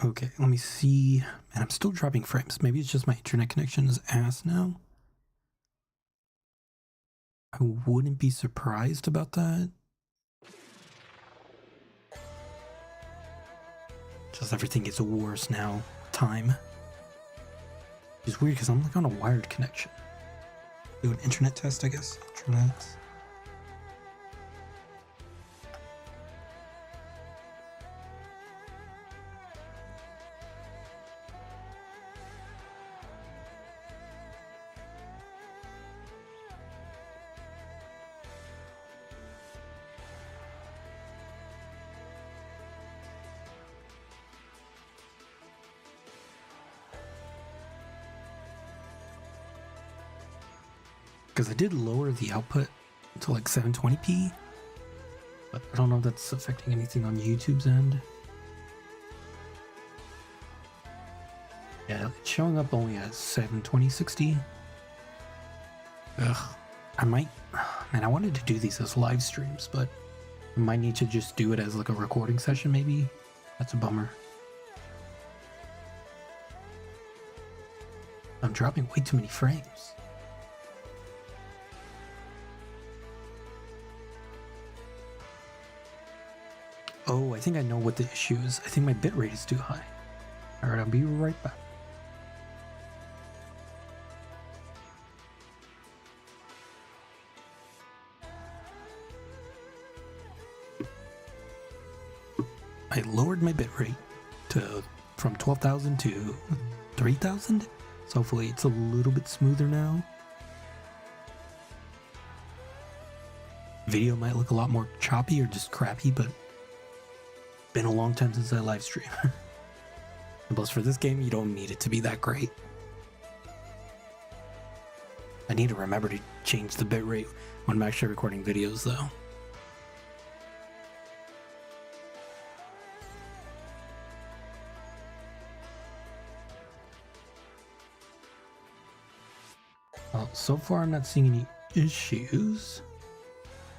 Okay, let me see. And I'm still dropping frames. Maybe it's just my internet connection is ass now. I wouldn't be surprised about that. Just everything gets worse now. Time. It's weird because I'm like on a wired connection. Do an internet test, I guess. Internet. Because I did lower the output to like 720p, but I don't know if that's affecting anything on YouTube's end. Yeah, it's showing up only at 720/60. Ugh, I might, man, I wanted to do these as live streams, but I might need to just do it as like a recording session maybe. That's a bummer. I'm dropping way too many frames. Oh, I think I know what the issue is. I think my bitrate is too high. Alright, I'll be right back. I lowered my bitrate from 12,000 to 3,000. So hopefully it's a little bit smoother now. Video might look a lot more choppy or just crappy, but been a long time since I live stream. And plus for this game, you don't need it to be that great. I need to remember to change the bitrate when I'm actually recording videos though. Well, so far I'm not seeing any issues.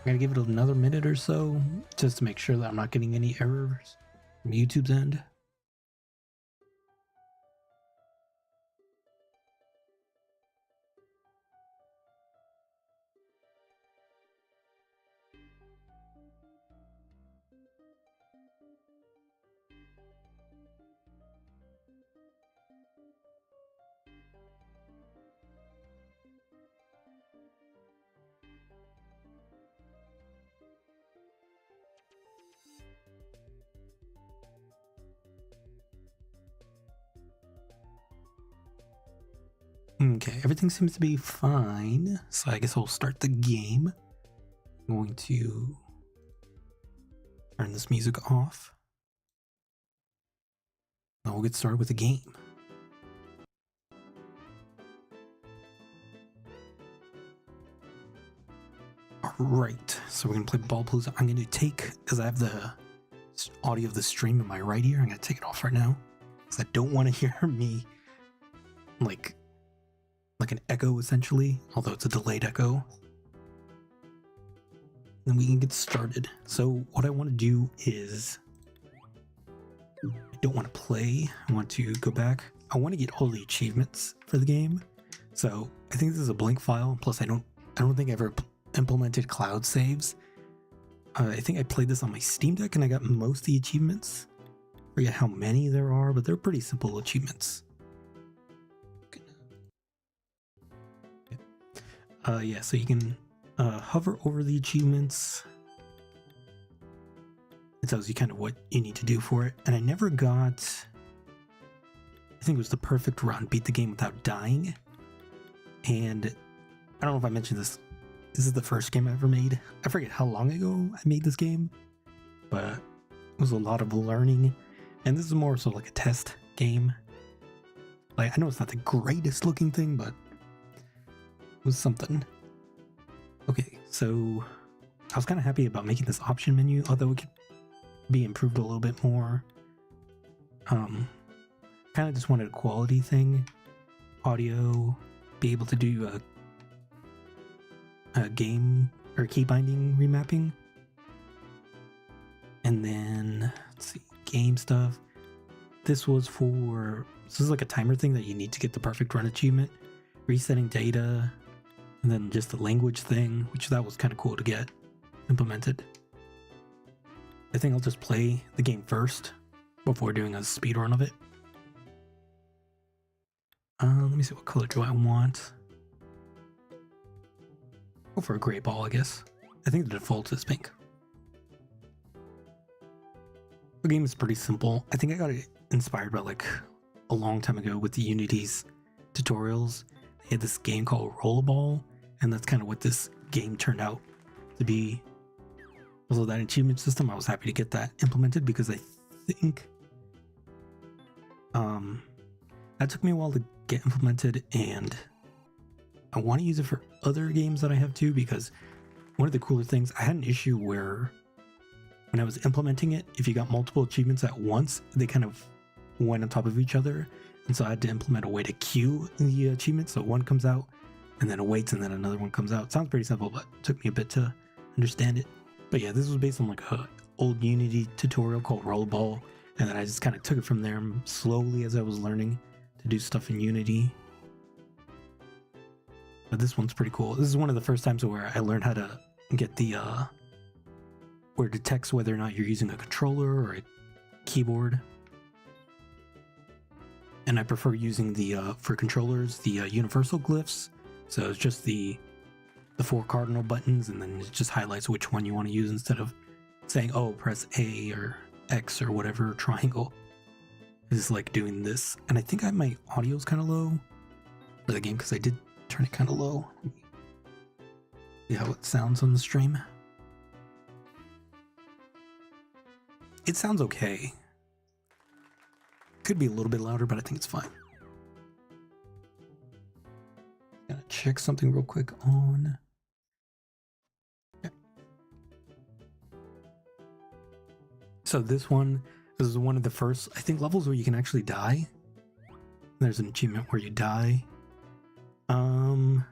I'm gonna give it another minute or so just to make sure that I'm not getting any errors from YouTube's end. Okay, everything seems to be fine. So I guess we'll start the game. I'm going to turn this music off. Now we'll get started with the game. Alright, so we're going to play Ballapalooza. I'm going to take, because I have the audio of the stream in my right ear, I'm going to take it off right now. Because I don't want to hear me like an echo essentially, although it's a delayed echo. Then we can get started. So what I want to do is, I don't want to play, I want to go back. I want to get all the achievements for the game. So I think this is a blank file, plus I don't think I ever implemented cloud saves. I think I played this on my Steam Deck and I got most of the achievements. I forget how many there are, but they're pretty simple achievements. Yeah, so you can hover over the achievements. It tells you kind of what you need to do for it. And I never got, I think it was the perfect run, beat the game without dying. And I don't know if I mentioned this. This is the first game I ever made. I forget how long ago I made this game, but it was a lot of learning. And this is more so like a test game. Like, I know it's not the greatest looking thing, but it was something. Okay, so I was kind of happy about making this option menu, although it could be improved a little bit more. Kind of just wanted a quality thing. Audio, be able to do a game or key binding remapping. And then, let's see, game stuff. this was for, this is like a timer thing that you need to get the perfect run achievement, resetting data, and then just the language thing, which that was kind of cool to get implemented. I think I'll just play the game first before doing a speed run of it. Let me see, what color do I want? Go for a gray ball, I guess. I think the default is pink. The game is pretty simple. I think I got it inspired by like a long time ago with the Unity's tutorials. They had this game called Rollerball, and that's kind of what this game turned out to be. Also, that achievement system, I was happy to get that implemented because I think that took me a while to get implemented, and I want to use it for other games that I have too, because one of the cooler things, I had an issue where when I was implementing it, if you got multiple achievements at once, they kind of went on top of each other, and so I had to implement a way to queue the achievements, so one comes out and then it waits and then another one comes out. It sounds pretty simple, but it took me a bit to understand it. But yeah, this was based on like a old Unity tutorial called Rollerball, and then I just kind of took it from there slowly as I was learning to do stuff in Unity. But this one's pretty cool. This is one of the first times where I learned how to get the where it detects whether or not you're using a controller or a keyboard. And I prefer using the for controllers the universal glyphs. So it's just the 4 cardinal buttons, and then it just highlights which one you want to use instead of saying, oh, press A or X or whatever, triangle. It's like doing this. And I think my audio's kind of low for the game because I did turn it kind of low. See how it sounds on the stream. It sounds okay. Could be a little bit louder, but I think it's fine. Gonna check something real quick on. Okay. So this is one of the first, I think, levels where you can actually die. There's an achievement where you die. Oh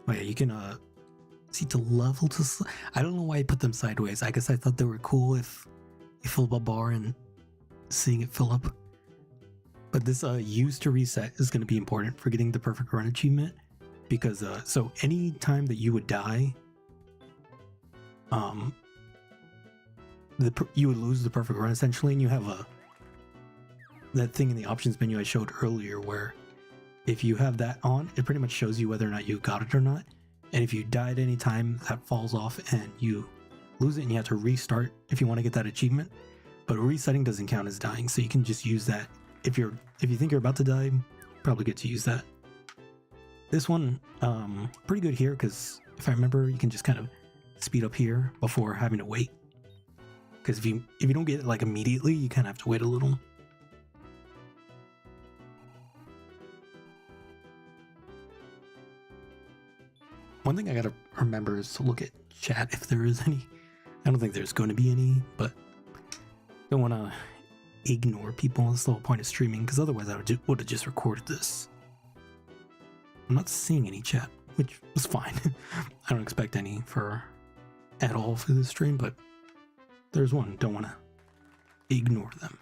yeah, you can see to level to. I don't know why I put them sideways. I guess I thought they were cool if you fill up a bar and seeing it fill up. But this use to reset is going to be important for getting the perfect run achievement, because so any time that you would die, you would lose the perfect run essentially, and you have that thing in the options menu I showed earlier where if you have that on, it pretty much shows you whether or not you got it or not. And if you die at any time, that falls off and you lose it, and you have to restart if you want to get that achievement. But resetting doesn't count as dying, so you can just use that. If you think you're about to die, probably good to use that. This one, pretty good here, because if I remember, you can just kind of speed up here before having to wait. Because if you don't get it like immediately, you kind of have to wait a little. One thing I gotta remember is to look at chat if there is any. I don't think there's going to be any, but don't want to ignore people. That's the whole point of streaming, because otherwise I would have just recorded this. I'm not seeing any chat, which was fine. I don't expect any at all for this stream, but there's one. Don't want to ignore them.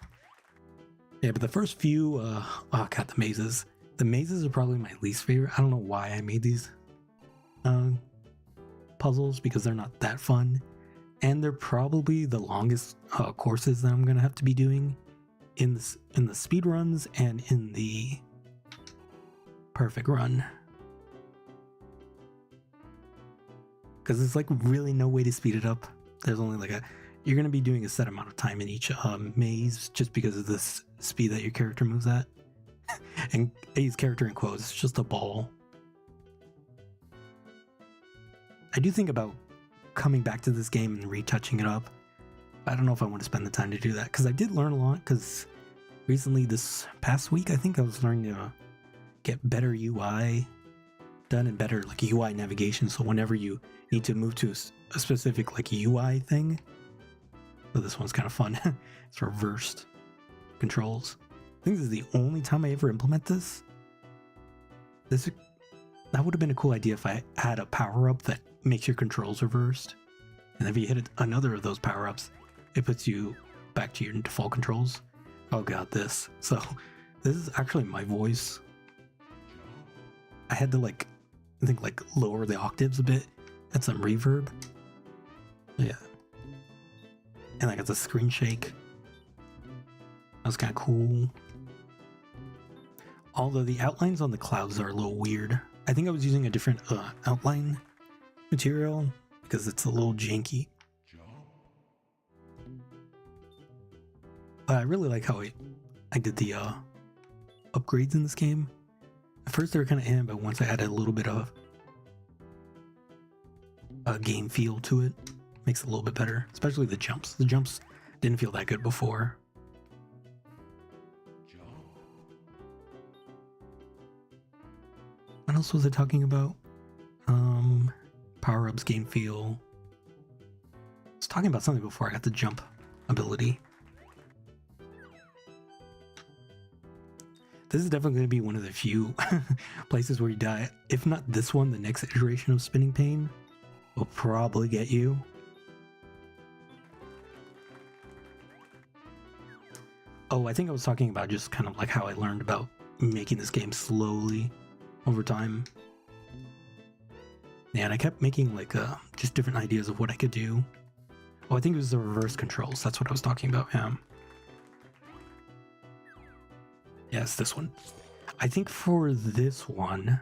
Yeah, but the first few, oh god, the mazes. The mazes are probably my least favorite. I don't know why I made these puzzles, because they're not that fun. And they're probably the longest courses that I'm going to have to be doing in the speed runs and in the perfect run. Because it's like really no way to speed it up. There's only like you're going to be doing a set amount of time in each maze just because of this speed that your character moves at. And I use character in quotes, it's just a ball. I do think about coming back to this game and retouching it up. I don't know if I want to spend the time to do that, because I did learn a lot, because recently this past week I think I was learning to get better UI done and better like UI navigation, so whenever you need to move to a specific like UI thing. So this one's kind of fun. It's reversed controls. I think this is the only time I ever implement this. That would have been a cool idea if I had a power-up that makes your controls reversed. And if you hit another of those power-ups, it puts you back to your default controls. Oh god, this. So, this is actually my voice. I had to like, I think like lower the octaves a bit, add some reverb. Yeah. And I got the screen shake. That was kind of cool. Although the outlines on the clouds are a little weird. I think I was using a different outline material because it's a little janky. But I really like how I did the upgrades in this game. At first they were kind of but once I added a little bit of a game feel to it, makes it a little bit better. Especially the jumps. The jumps didn't feel that good before. What else was I talking about? Power-ups, game feel. I was talking about something before I got the jump ability. This is definitely going to be one of the few places where you die. If not this one, the next iteration of Spinning Pain will probably get you. Oh, I think I was talking about just kind of like how I learned about making this game slowly over time. Yeah, and I kept making like just different ideas of what I could do. Oh, I think it was the reverse controls. That's what I was talking about. Yes, this one. I think for this one,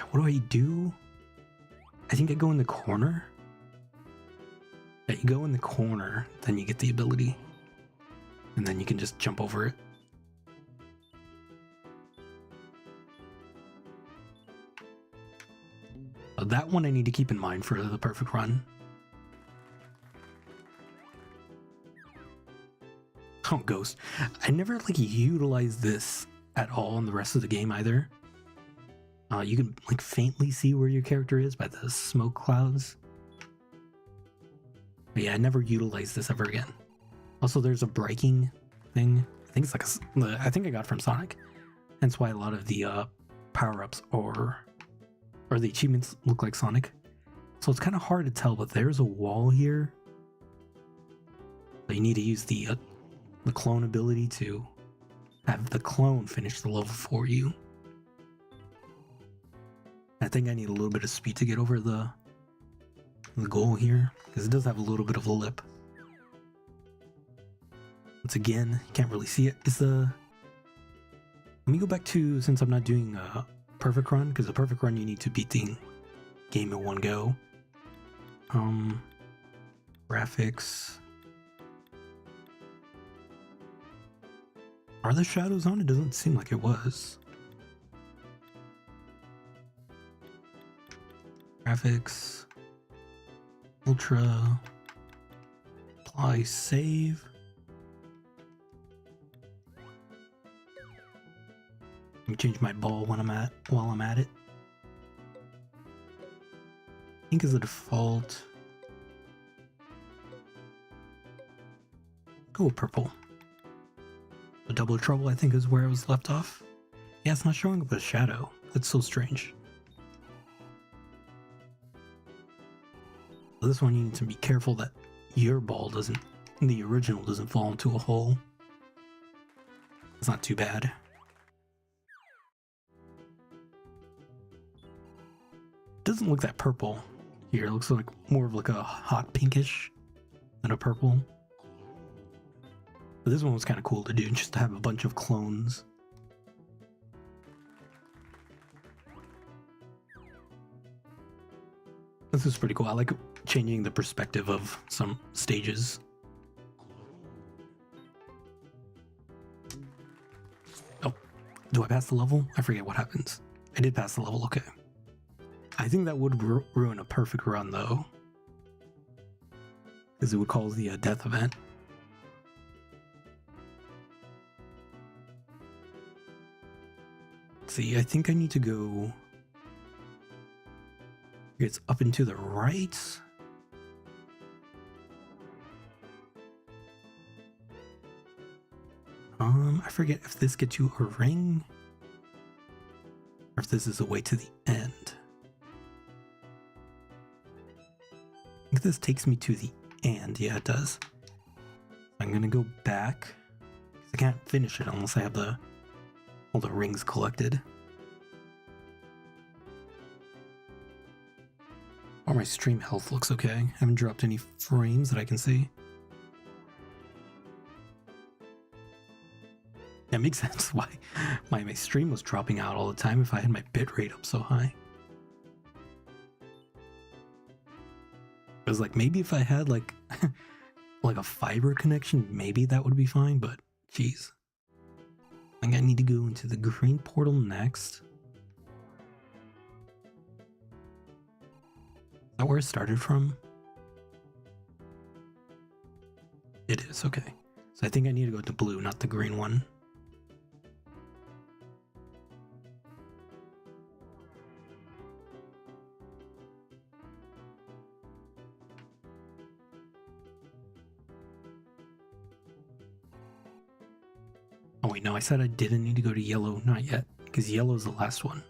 what do I do? I think I go in the corner. Yeah, you go in the corner, then you get the ability. And then you can just jump over it. So that one I need to keep in mind for the perfect run. Oh, Ghost. I never like utilized this at all in the rest of the game either. You can like faintly see where your character is by the smoke clouds. But yeah, I never utilized this ever again. Also, there's a braking thing. I think it's like I think I got it from Sonic. Hence why a lot of the power-ups or the achievements look like Sonic. So it's kind of hard to tell, but there's a wall here. So you need to use the clone ability to have the clone finish the level for you. I think I need a little bit of speed to get over the goal here, because it does have a little bit of a lip. Once again, you can't really see it. Let me go back to, since I'm not doing a perfect run, because a perfect run you need to beat the game in one go. Graphics. Are the shadows on? It doesn't seem like it was. Graphics. Ultra. Apply save. Let me change my ball while I'm at it. Pink is the default. Go with purple. The double trouble, I think, is where I was left off. Yeah, it's not showing up a shadow. That's so strange. This one you need to be careful that your ball the original doesn't fall into a hole. It's not too bad. It doesn't look that purple here. It looks like more of like a hot pinkish than a purple. But this one was kind of cool to do, just to have a bunch of clones. This is pretty cool. I like changing the perspective of some stages. Oh, do I pass the level? I forget what happens. I did pass the level, okay. I think that would ruin a perfect run, though. Because it would cause the death event. Let's see, I think I need to go... It's up and to the right. I forget if this gets you a ring or if this is a way to the end. I think this takes me to the end. Yeah, it does. I'm gonna go back. I can't finish it unless I have all the rings collected. Oh, my stream health looks okay. I haven't dropped any frames that I can see. That makes sense why my stream was dropping out all the time if I had my bitrate up so high. It was like, maybe if I had like like a fiber connection, maybe that would be fine, but jeez. I think I need to go into the green portal next. Is that where it started from? It is, okay. So I think I need to go to blue, not the green one. Oh wait, no, I said I didn't need to go to yellow. Not yet, because yellow is the last one.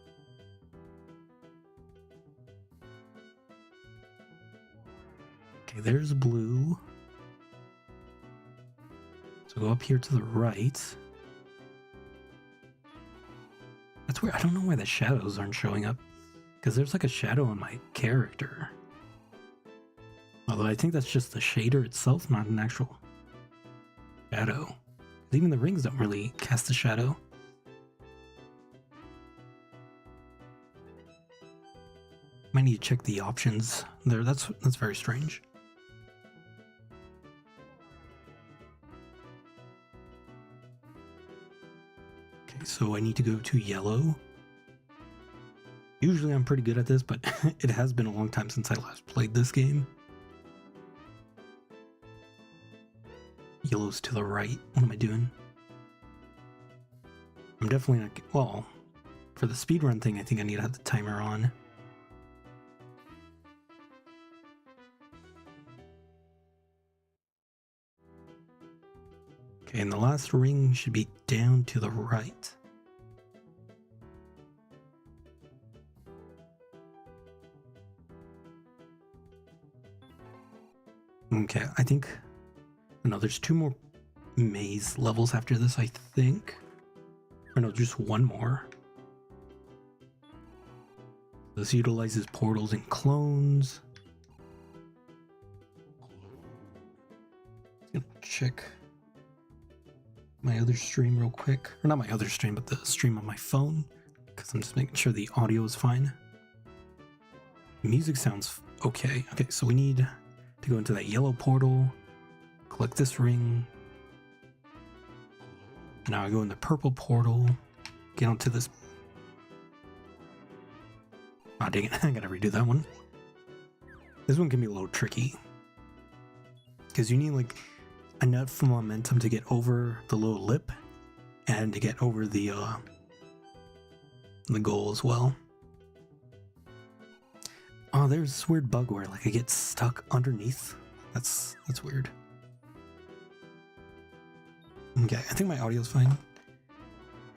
Okay, there's blue. So go up here to the right. That's weird. I don't know why the shadows aren't showing up. Because there's like a shadow on my character. Although I think that's just the shader itself, not an actual shadow. Even the rings don't really cast a shadow. Might need to check the options there. That's very strange. Okay, so I need to go to yellow. Usually I'm pretty good at this, but it has been a long time since I last played this game. Yellow's to the right. What am I doing? I'm definitely not... Well, for the speedrun thing, I think I need to have the timer on. Okay, and the last ring should be down to the right. Okay, I think... No, there's 2 more maze levels after this, I think. Or no, just 1 more. This utilizes portals and clones. Just gonna check my other stream real quick. Or not my other stream, but the stream on my phone. Because I'm just making sure the audio is fine. Music sounds okay. Okay, so we need to go into that yellow portal. Collect this ring. And now I go in the purple portal. Get onto this. Oh, dang it. I gotta redo that one. This one can be a little tricky. Because you need like enough momentum to get over the little lip. And to get over the goal as well. Oh, there's this weird bug where like I get stuck underneath. That's weird. Okay, I think my audio's fine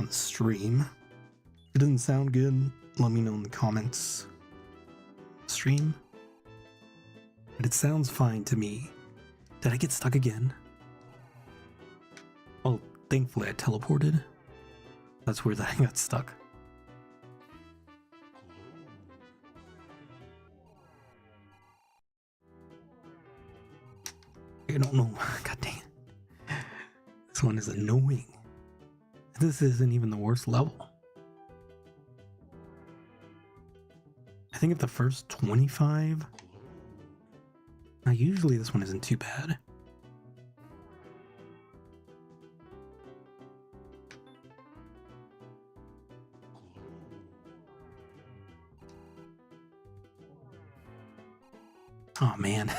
on the stream. If it doesn't sound good, let me know in the comments. Stream. But it sounds fine to me. Did I get stuck again? Well, thankfully I teleported. That's where I got stuck. I don't know. God dang it. This one is annoying. This isn't even the worst level. I think if the first 25... Now usually this one isn't too bad. Oh man.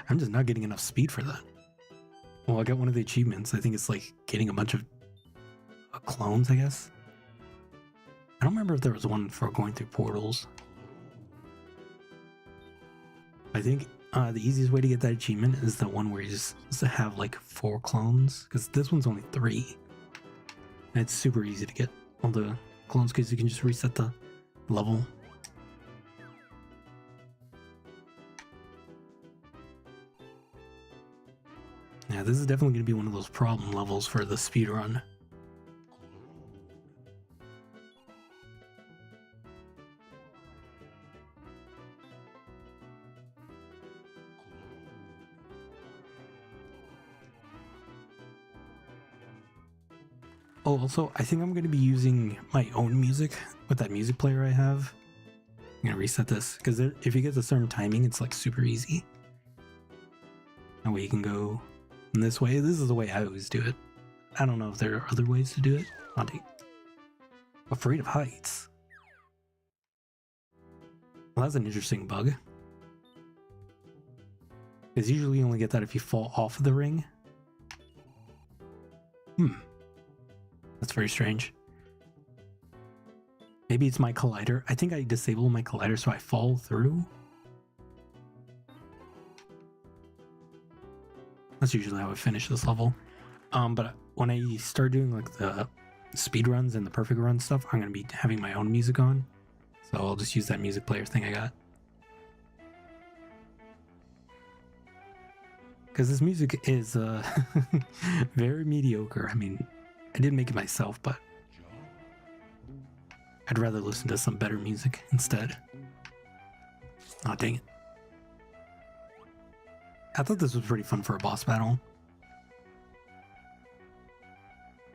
I'm just not getting enough speed for that. Well, I got one of the achievements. I think it's like getting a bunch of clones, I guess. I don't remember if there was one for going through portals. I think the easiest way to get that achievement is the one where you just have like 4 clones. Because this one's only 3. And it's super easy to get all the clones because you can just reset the level. Yeah, this is definitely going to be one of those problem levels for the speedrun. Oh, also, I think I'm going to be using my own music with that music player I have. I'm going to reset this, because if you get a certain timing, it's like super easy. That way you can go in this way. This is the way I always do it. I don't know if there are other ways to do it. Afraid of heights. Well, that's an interesting bug. Because usually you only get that if you fall off of the ring. That's very strange. Maybe it's my collider. I think I disable my collider so I fall through. That's usually how I finish this level. But when I start doing like the speed runs and the perfect run stuff, I'm going to be having my own music on. So I'll just use that music player thing I got. Because this music is very mediocre. I mean, I didn't make it myself, but I'd rather listen to some better music instead. Aw, dang it. I thought this was pretty fun for a boss battle.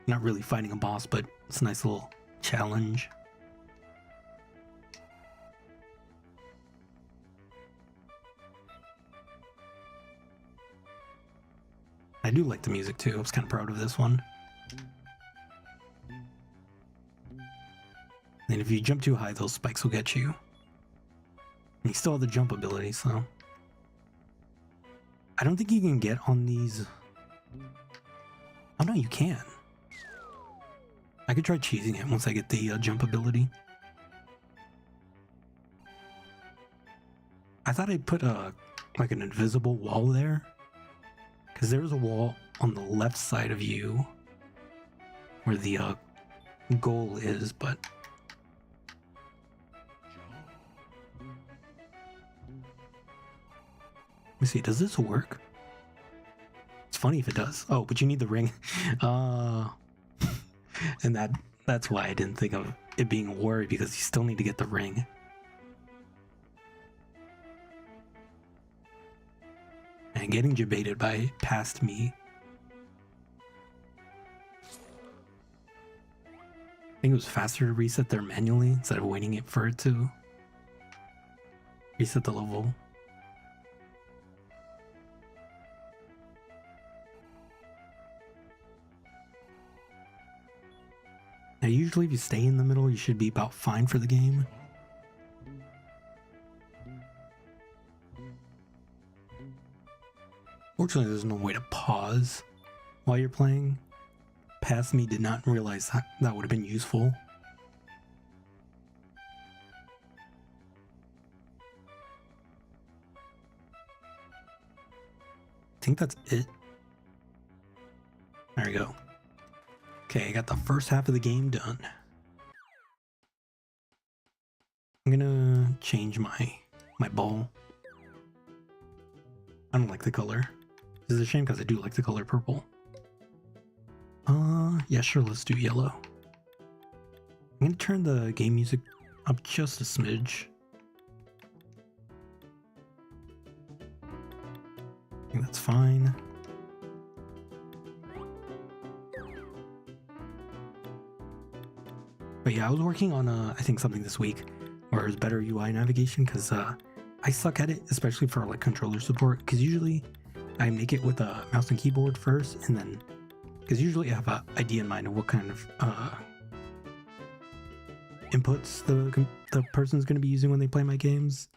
Not really fighting a boss, but it's a nice little challenge. I do like the music too. I was kind of proud of this one. And if you jump too high, those spikes will get you. And you still have the jump ability, so... I don't think you can get on these... Oh no, you can. I could try cheesing it once I get the jump ability. I thought I'd put like an invisible wall there. Because there's a wall on the left side of you where the goal is, but... Let me see, does this work? It's funny if it does. Oh, but you need the ring. And that's why I didn't think of it being a worry, because you still need to get the ring. And getting debated by past me. I think it was faster to reset there manually instead of waiting for it to reset the level. Now, usually if you stay in the middle, you should be about fine for the game. Fortunately, there's no way to pause while you're playing. Past me did not realize that would have been useful. I think that's it. There we go. Okay, I got the first half of the game done. I'm gonna change my ball. I don't like the color. This is a shame because I do like the color purple. Yeah, sure, let's do yellow. I'm gonna turn the game music up just a smidge. I think that's fine. But yeah, I was working on I think something this week where it's better UI navigation, because I suck at it, especially for like controller support, because usually I make it with a mouse and keyboard first, and then because usually I have an idea in mind of what kind of inputs the person's going to be using when they play my games.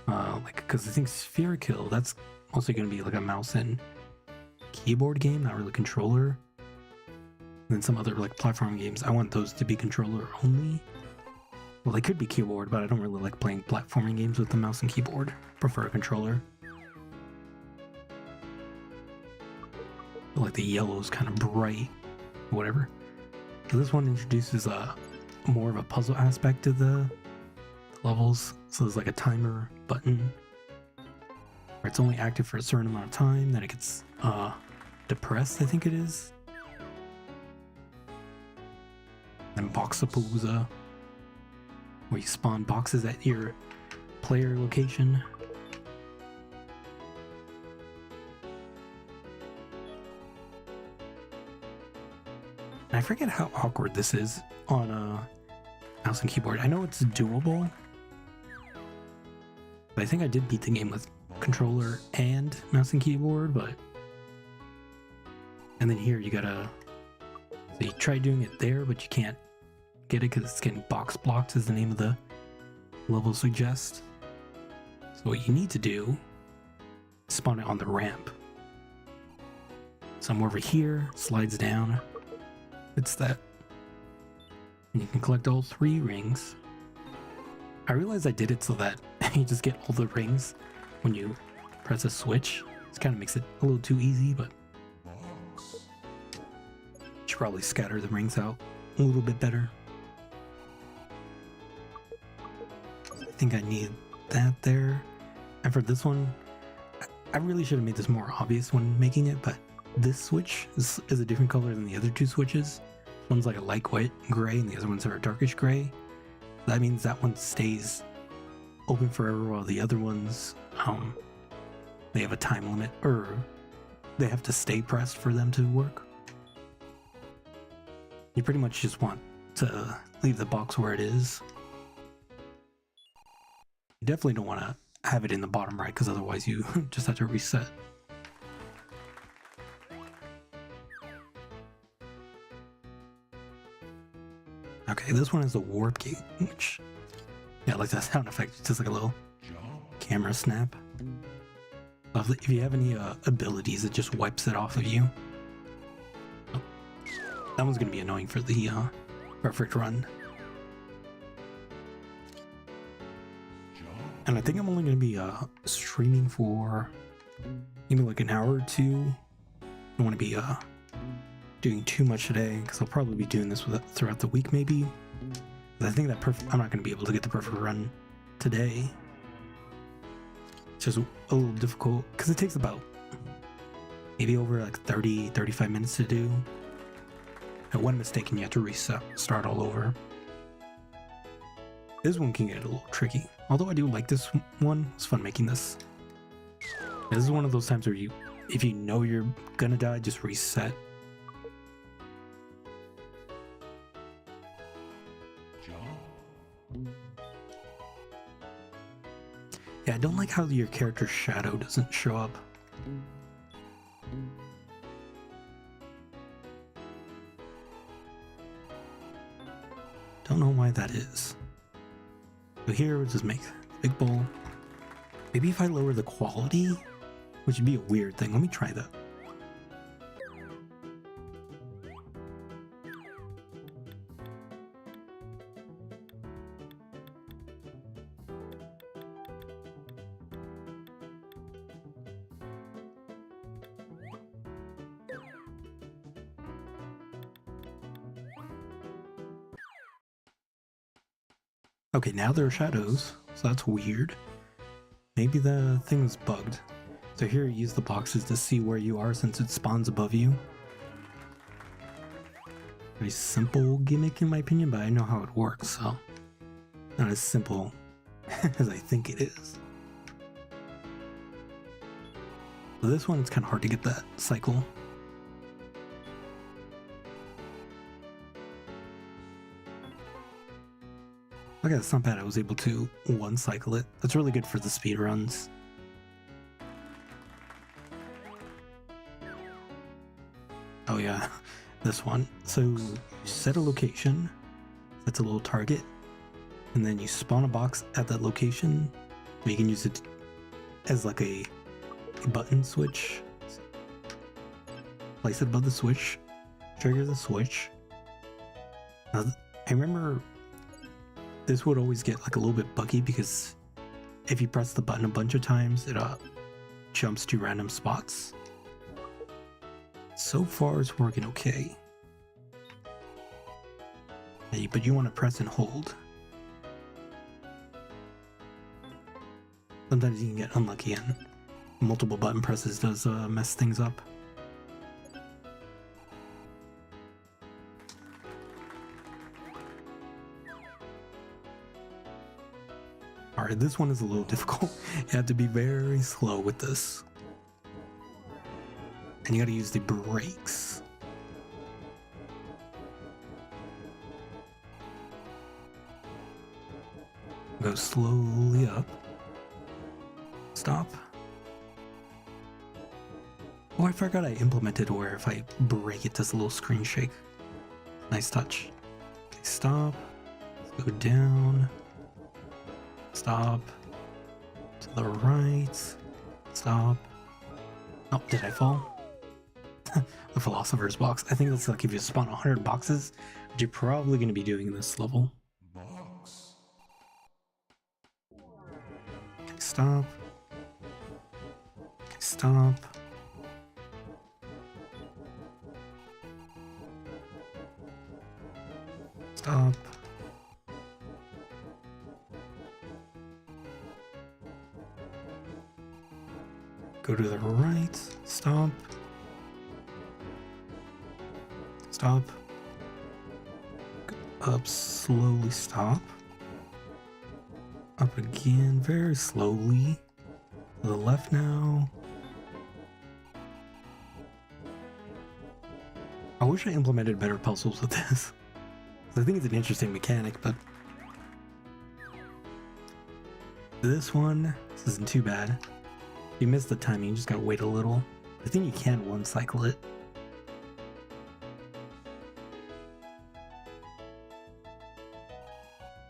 Like, because I think Spheric Hill, that's also going to be like a mouse and keyboard game, not really controller. And then some other like platform games, I want those to be controller only. Well, they could be keyboard, but I don't really like playing platforming games with the mouse and keyboard. Prefer a controller. Like the yellow is kind of bright, whatever. So this one introduces more of a puzzle aspect to the levels. So there's like a timer button where it's only active for a certain amount of time, then it gets Depressed, I think it is. And Ballapalooza, where you spawn boxes at your player location. And I forget how awkward this is on a mouse and keyboard. I know it's doable, but I think I did beat the game with controller and mouse and keyboard, but... And then here you gotta... So you try doing it there, but you can't get it because it's getting box blocked, as the name of the level suggests. So what you need to do is spawn it on the ramp. Somewhere over here, slides down. It's that. And you can collect all 3 rings. I realized I did it so that you just get all the rings when you press a switch. This kind of makes it a little too easy, but should probably scatter the rings out a little bit better. I think I need that there. And for this one, I really should have made this more obvious when making it, but this switch is a different color than the other 2 switches. One's like a light white gray and the other ones are a darkish gray. That means that one stays open forever while the other ones, they have a time limit, or they have to stay pressed for them to work. You pretty much just want to leave the box where it is. You definitely don't want to have it in the bottom right, because otherwise you just have to reset. Okay, this one is a warp gate, which, yeah, I like that sound effect. It's just like a little camera snap. If you have any abilities, it just wipes it off of you. Oh, that one's going to be annoying for the perfect run. And I think I'm only going to be streaming for maybe like an hour or 2. I don't want to be doing too much today, because I'll probably be doing this throughout the week maybe. I think that I'm not going to be able to get the perfect run today. It's just a little difficult, because it takes about maybe over like 30-35 minutes to do. And one mistake and you have to start all over. This one can get a little tricky. Although I do like this one, it's fun making this. This is one of those times where if you know you're gonna die, just reset. Yeah, I don't like how your character's shadow doesn't show up. Don't know why that is. So here, we'll just make a big bowl. Maybe if I lower the quality, which would be a weird thing. Let me try that. Okay, now there are shadows, so that's weird. Maybe the thing was bugged. So here, use the boxes to see where you are since it spawns above you. Very simple gimmick in my opinion, but I know how it works, so not as simple as I think it is. So this one, it's kind of hard to get that cycle. Okay, that's not bad. I was able to one cycle it. That's really good for the speed runs. Oh yeah, this one. So you set a location, that's a little target, and then you spawn a box at that location. So you can use it as like a button switch. Place it above the switch, trigger the switch. Now, I remember this would always get like a little bit buggy because if you press the button a bunch of times, it jumps to random spots. So far, it's working okay. But you want to press and hold. Sometimes you can get unlucky and multiple button presses does mess things up. Alright, this one is a little difficult. You have to be very slow with this. And you gotta use the brakes. Go slowly up. Stop. Oh, I forgot I implemented where if I brake it does a little screen shake. Nice touch. Okay, stop. Let's go down. Stop. To the right. Stop. Oh, did I fall? The Philosopher's Box. I think that's like if you spawn 100 boxes, which you're probably going to be doing in this level. Box. Okay, stop. Okay, stop. Stop. Go to the right. Stop. Stop. Up slowly. Stop. Up again very slowly. To the left now. I wish I implemented better puzzles with this. I think it's an interesting mechanic, but this one, this isn't too bad. If you miss the timing, you just gotta wait a little. I think you can one cycle it.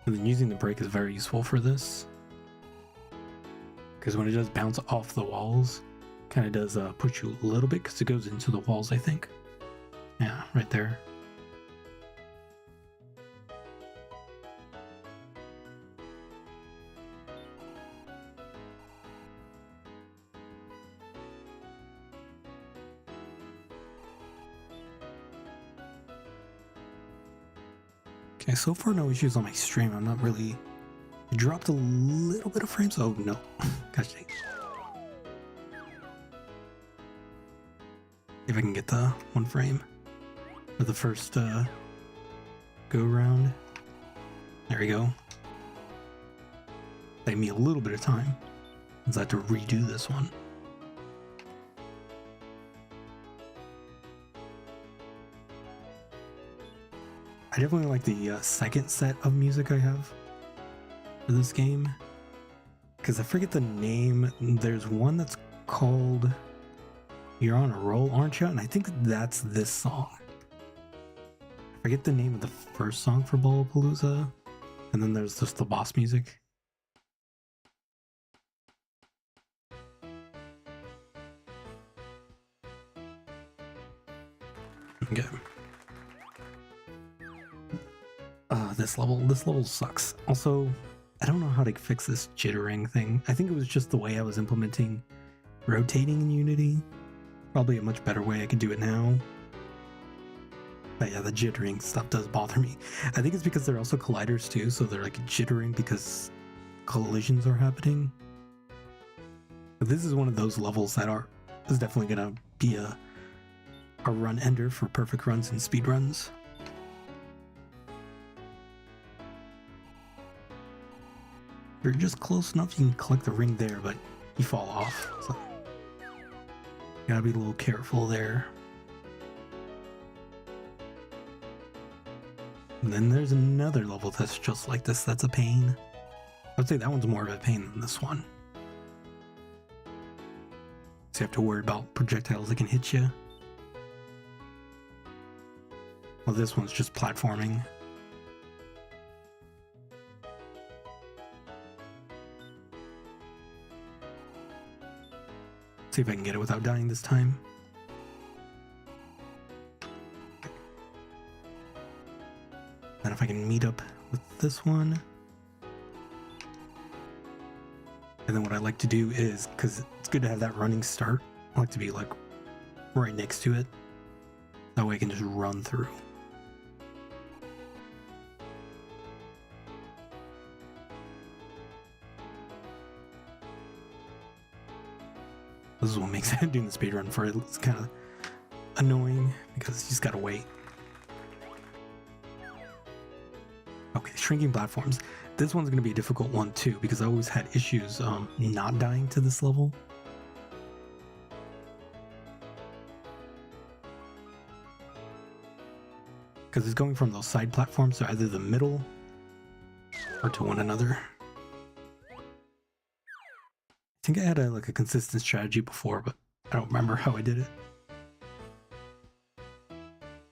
And then using the brake is very useful for this. Because when it does bounce off the walls, kind of does push you a little bit because it goes into the walls, I think. Yeah, right there. Okay, so far no issues on my stream. I'm not really... I dropped a little bit of frames. Oh no. Gosh dang. If I can get the one frame for the first go round. There we go. Saved me a little bit of time since I had to redo this one. I definitely like the second set of music I have for this game, because I forget the name. There's one that's called You're on a Roll, Aren't You? And I think that's this song. I forget the name of the first song for Ballapalooza, and then there's just the boss music. Okay. This level sucks. Also, I don't know how to fix this jittering thing. I think it was just the way I was implementing rotating in Unity. Probably a much better way I could do it now. But yeah, the jittering stuff does bother me. I think it's because they're also colliders too, so they're like jittering because collisions are happening. But this is one of those levels that is definitely gonna be a run ender for perfect runs and speed runs. You're just close enough, you can collect the ring there, but you fall off. So you gotta be a little careful there. And then there's another level that's just like this. That's a pain. I would say that one's more of a pain than this one. So you have to worry about projectiles that can hit you. Well, this one's just platforming. See if I can get it without dying this time. And if I can meet up with this one. And then what I like to do is, because it's good to have that running start, I like to be like right next to it. That way I can just run through. This is what makes doing the speedrun for it. It's kind of annoying because you just gotta wait. Okay, shrinking platforms. This one's going to be a difficult one too, because I always had issues not dying to this level. Because it's going from those side platforms to either the middle or to one another. I think I had a consistent strategy before, but I don't remember how I did it.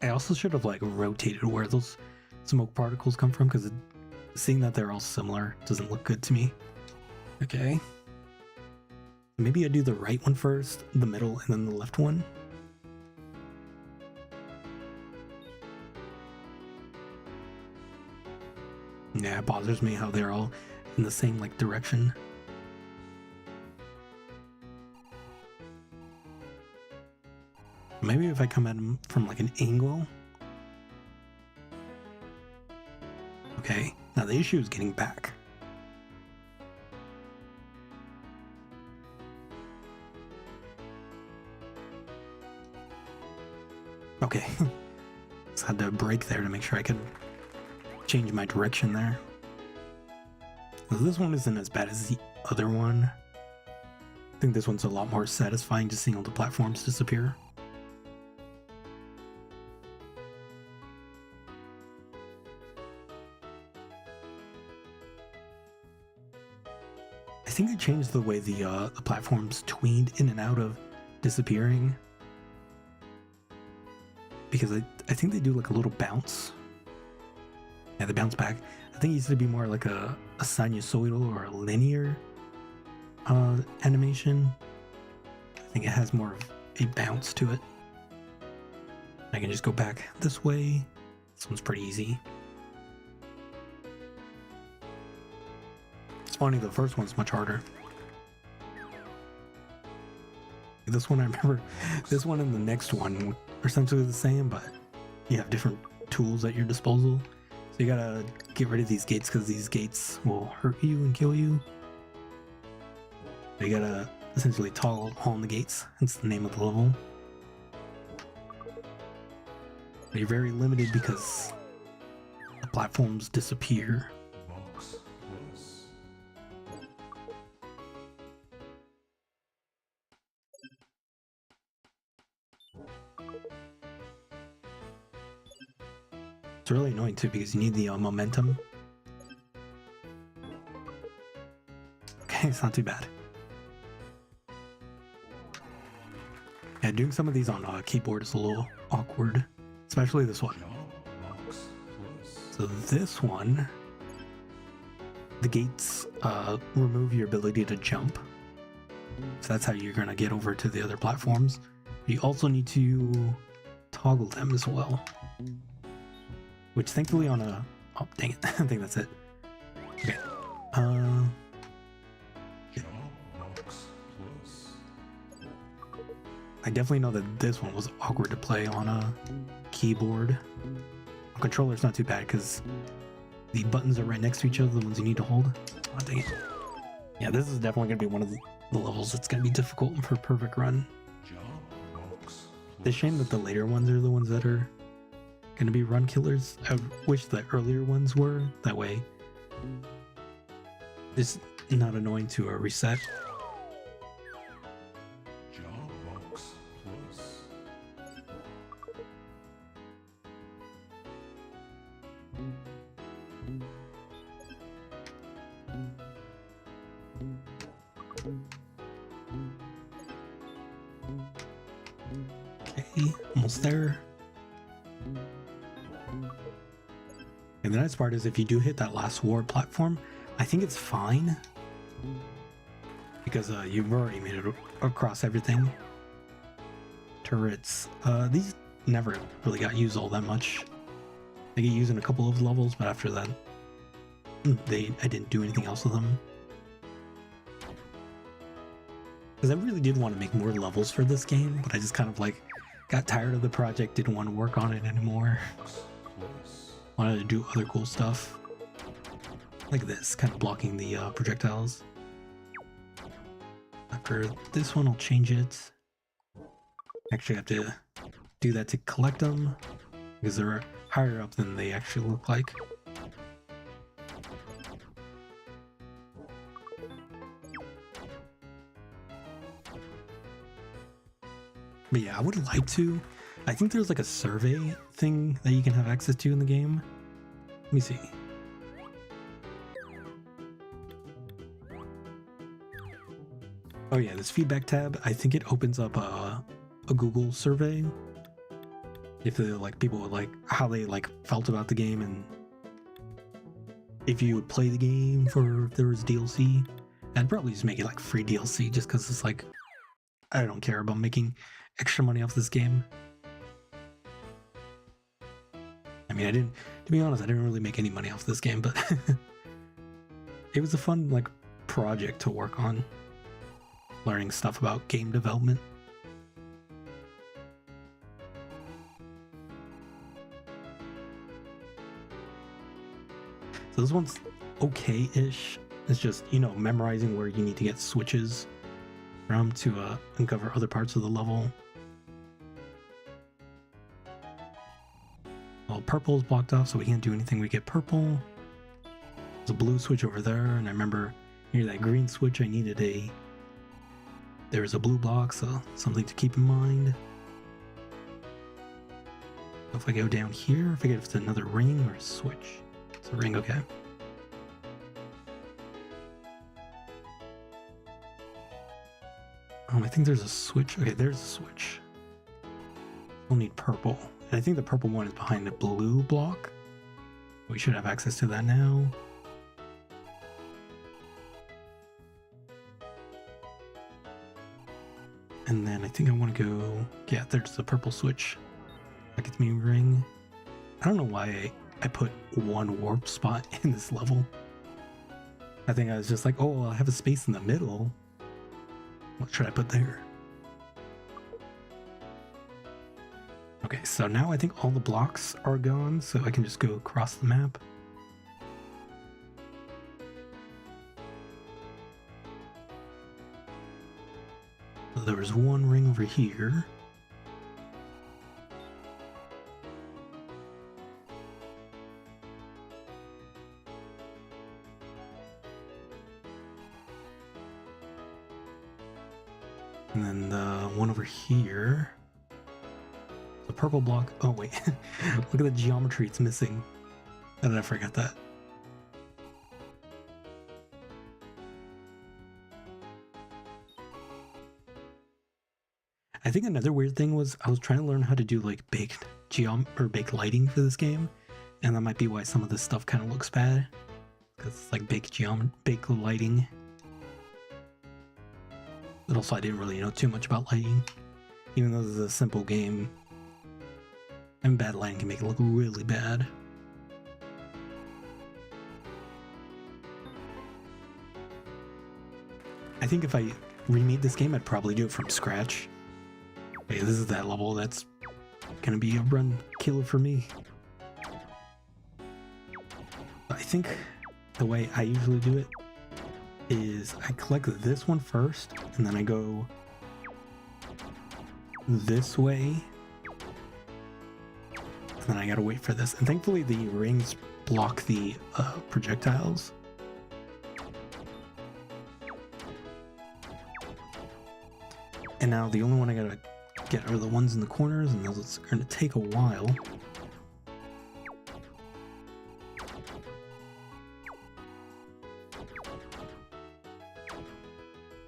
I also should have rotated where those smoke particles come from, because seeing that they're all similar doesn't look good to me. Okay. Maybe I do the right one first, the middle, and then the left one. Yeah, it bothers me how they're all in the same direction. Maybe if I come at them from an angle. Okay, now the issue is getting back. Okay, just had to brake there to make sure I could change my direction there. So this one isn't as bad as the other one. I think this one's a lot more satisfying, just seeing all the platforms disappear. I think they changed the way the platforms tweened in and out of disappearing, because I think they do a little bounce. Yeah, they bounce back. I think it used to be more like a sinusoidal or a linear animation. I think it has more of a bounce to it. I can just go back this way. This one's pretty easy. It's funny, the first one's much harder. This one, I remember, this one and the next one are essentially the same, but you have different tools at your disposal. So you gotta get rid of these gates, because these gates will hurt you and kill you. So you gotta essentially toggle on the gates. That's the name of the level. But you're very limited because the platforms disappear. It's really annoying too, because you need the momentum. Okay, it's not too bad. Yeah, doing some of these on keyboard is a little awkward, especially this one. So this one, the gates remove your ability to jump. So that's how you're gonna get over to the other platforms. You also need to toggle them as well. Which thankfully on a... Oh, dang it. I think that's it. Okay. I definitely know that this one was awkward to play on a keyboard. On controller, it's not too bad, because the buttons are right next to each other, the ones you need to hold. Oh, dang it. Yeah, this is definitely going to be one of the levels that's going to be difficult for a perfect run. It's a shame that the later ones are the ones that are going to be run killers. I wish the earlier ones were. That way it's not annoying to reset. Okay, almost there. And the nice part is, if you do hit that last ward platform, I think it's fine, because you've already made it across everything. Turrets, these never really got used all that much. They get used in a couple of levels, but after that, I didn't do anything else with them. Because I really did want to make more levels for this game, but I just kind of got tired of the project, didn't want to work on it anymore. Wanted to do other cool stuff. Like this, kind of blocking the projectiles. After this one, I'll change it. Actually, I have to do that to collect them, because they're higher up than they actually look like. But yeah, I would like to. I think there's like a survey thing that you can have access to in the game. Let me see. Oh yeah, this feedback tab, I think it opens up a Google survey. If like people would like how they like felt about the game, and if you would play the game for if there was DLC. I'd probably just make it like free DLC just because it's like I don't care about making extra money off this game. I mean, to be honest, I didn't really make any money off this game, but it was a fun like project to work on, learning stuff about game development. So this one's okay-ish. It's just, you know, memorizing where you need to get switches from to uncover other parts of the level. Well, purple is blocked off, so we can't do anything. We get purple. There's a blue switch over there, and I remember near that green switch I needed there's a blue block, so something to keep in mind. So if I go down here, I forget if it's another ring or a switch. It's a ring, okay. I think there's a switch. Okay, there's a switch. We'll need purple. And I think the purple one is behind the blue block. We should have access to that now. And then I think I want to go... Yeah, there's the purple switch. That gets me a ring. I don't know why I put one warp spot in this level. I think I was just like, oh, I have a space in the middle. What should I put there? Okay, so now I think all the blocks are gone, so I can just go across the map. So there was one ring over here. And then the one over here. The purple block. Oh, wait. Look at the geometry it's missing. How did I forget that? I think another weird thing was I was trying to learn how to do like baked lighting for this game. And that might be why some of this stuff kind of looks bad. Because it's like baked lighting. But also I didn't really know too much about lighting. Even though this is a simple game. And bad lighting can make it look really bad. I think if I remade this game, I'd probably do it from scratch. Okay, this is that level that's gonna be a run killer for me. I think the way I usually do it is I collect this one first, and then I go this way, and then I gotta wait for this. And thankfully the rings block the projectiles. And now the only one I gotta get are the ones in the corners, and those are gonna take a while.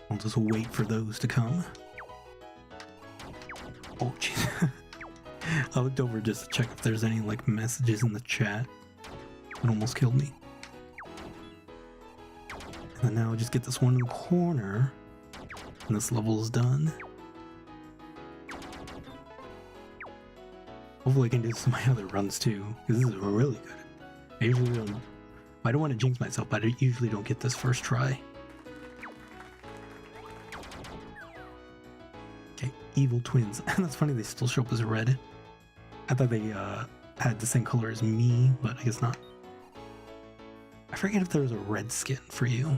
I'll just wait for those to come. Oh, jeez. I looked over just to check if there's any, like, messages in the chat. It almost killed me. And then now I just get this one in the corner. And this level is done. Hopefully I can do some of my other runs too, because this is really good. I usually don't... I don't want to jinx myself, but I usually don't get this first try. Okay, evil twins. And that's funny, they still show up as red. I thought they had the same color as me, but I guess not. I forget if there was a red skin for you.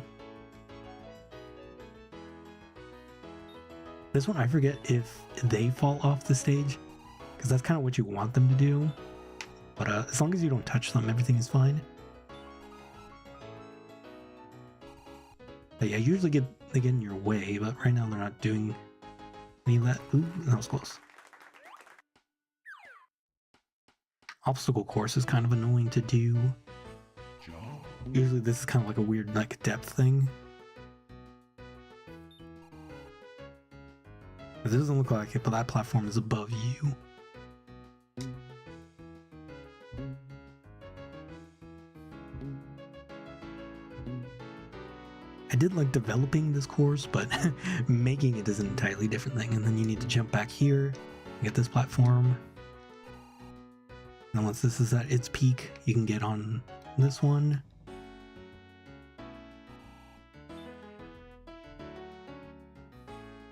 This one, I forget if they fall off the stage, because that's kind of what you want them to do. But as long as you don't touch them, everything is fine. But yeah, usually they get in your way, but right now they're not doing Need that. Ooh, that was close. Obstacle course is kind of annoying to do. Usually this is kind of like a weird like depth thing. It doesn't look like it, but that platform is above you. I did like developing this course, but making it is an entirely different thing. And then you need to jump back here, get this platform. And once this is at its peak, you can get on this one.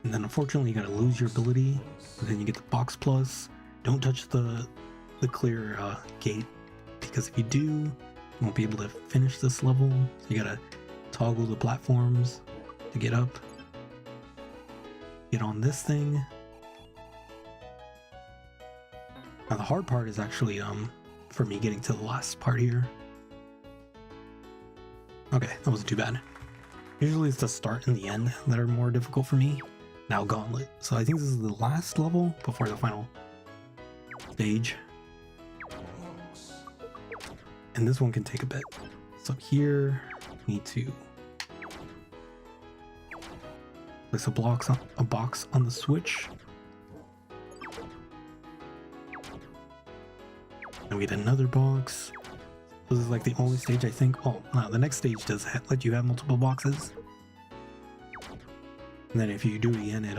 And then unfortunately you gotta lose your ability, and then you get the box plus. Don't touch the clear gate, because if you do, you won't be able to finish this level. So you gotta toggle the platforms to get up. Get on this thing. Now the hard part is actually for me getting to the last part here. Okay, that wasn't too bad. Usually it's the start and the end that are more difficult for me. Now Gauntlet. So I think this is the last level before the final stage. And this one can take a bit. So here, we need to place a box on the switch. And we get another box. This is like the only stage I think. Oh, no, the next stage does let you have multiple boxes. And then if you do it again, it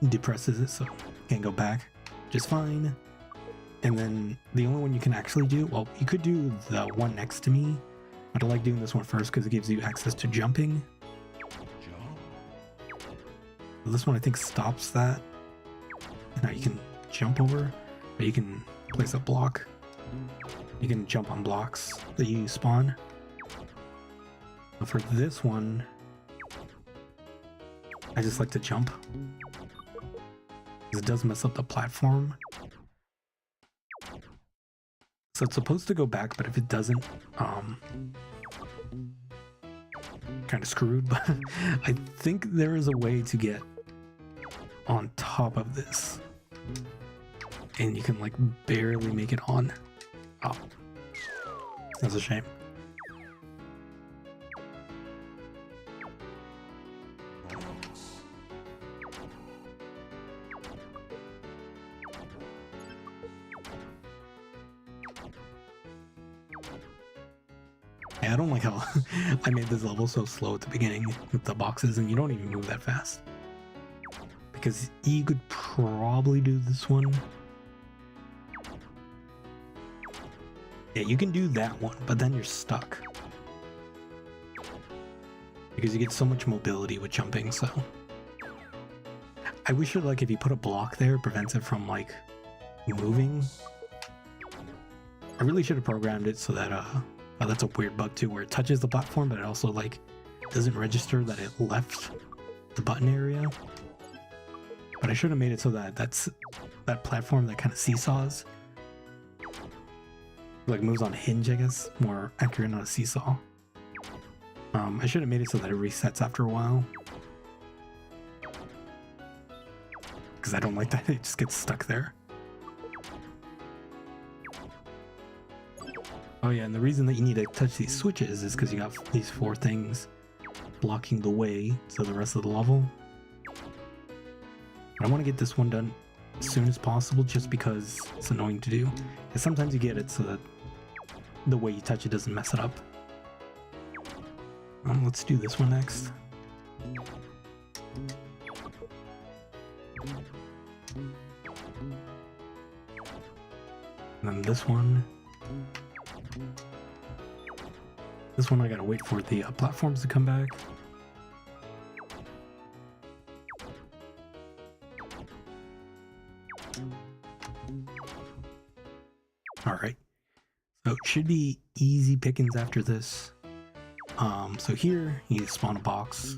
depresses it, so you can't go back just fine. And then the only one you can actually do, well, you could do the one next to me, but I like doing this one first because it gives you access to jumping. This one I think stops that. And now you can jump over, but you can place a block. You can jump on blocks that you spawn. But for this one, I just like to jump. It does mess up the platform. So it's supposed to go back, but if it doesn't, kind of screwed. But I think there is a way to get on top of this. And you can like barely make it on. Oh, that's a shame. Yeah, I don't like how I made this level so slow at the beginning with the boxes, and you don't even move that fast. Because you could probably do this one. Yeah, you can do that one, but then you're stuck. Because you get so much mobility with jumping, so. I wish it, like, if you put a block there, it prevents it from, like, moving. I really should have programmed it so that, oh, that's a weird bug too, where it touches the platform, but it also, like, doesn't register that it left the button area. But I should have made it so that that platform that kind of seesaws. Like moves on a hinge, I guess. More accurate, not a seesaw. I should have made it so that it resets after a while. Because I don't like that, it just gets stuck there. Oh yeah, and the reason that you need to touch these switches is because you got these 4 things blocking the way to the rest of the level. But I want to get this one done as soon as possible just because it's annoying to do. And sometimes you get it so that the way you touch it doesn't mess it up. Let's do this one next. And then this one. This one I gotta wait for the platforms to come back. Alright, so it should be easy pickings after this. So here, you spawn a box.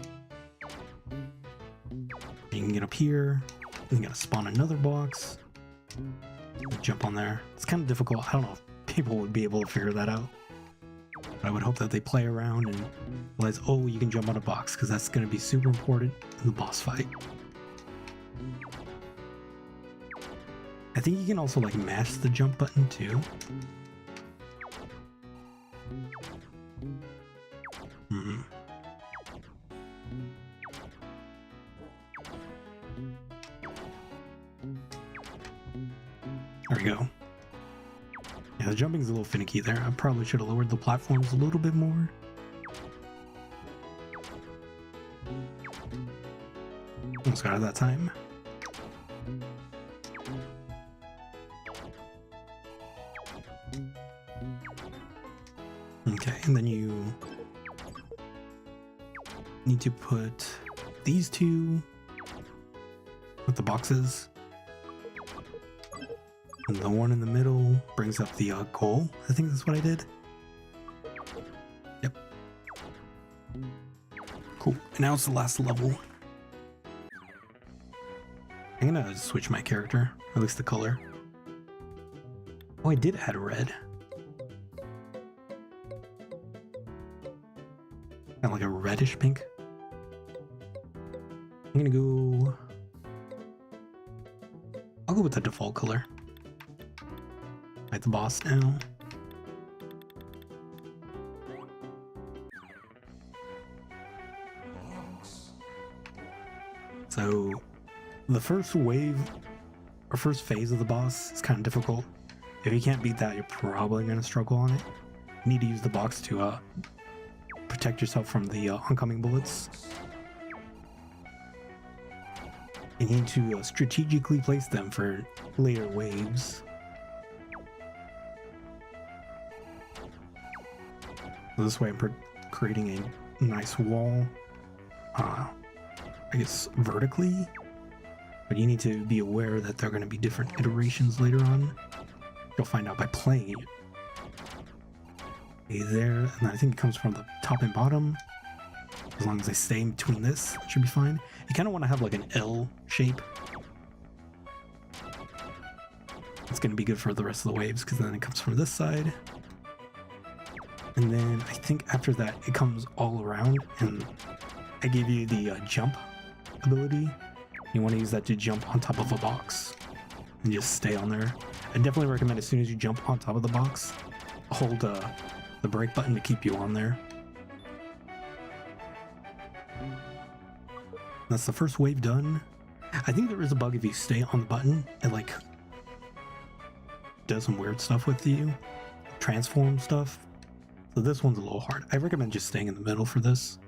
You can get up here, you gotta spawn another box. Jump on there. It's kind of difficult, I don't know if people would be able to figure that out. But I would hope that they play around and realize, oh, you can jump on a box, because that's gonna be super important in the boss fight. I think you can also like mash the jump button too. There we go. Yeah, the jumping's a little finicky there. I probably should have lowered the platforms a little bit more. Almost got it that time. Okay, and then you need to put these two with the boxes. And the one in the middle brings up the goal. I think that's what I did. Yep. Cool. And now it's the last level. I'm gonna switch my character, at least the color. Oh, I did add red. Got like a reddish pink. I'm gonna go... I'll go with the default color. Fight the boss now. So the first wave or first phase of the boss is kind of difficult. If you can't beat that, you're probably going to struggle on it. You need to use the box to protect yourself from the oncoming bullets. You need to strategically place them for later waves. This way I'm creating a nice wall, I guess vertically, but you need to be aware that there are going to be different iterations later on. You'll find out by playing it. Okay, there, and I think it comes from the top and bottom. As long as I stay in between this, it should be fine. You kind of want to have like an L shape. It's going to be good for the rest of the waves because then it comes from this side. And then I think after that it comes all around, and I gave you the jump ability. You want to use that to jump on top of a box and just stay on there. I definitely recommend as soon as you jump on top of the box, hold the brake button to keep you on there. That's the first wave done. I think there is a bug if you stay on the button, it like does some weird stuff with you, transform stuff. So this one's a little hard. I recommend just staying in the middle for this.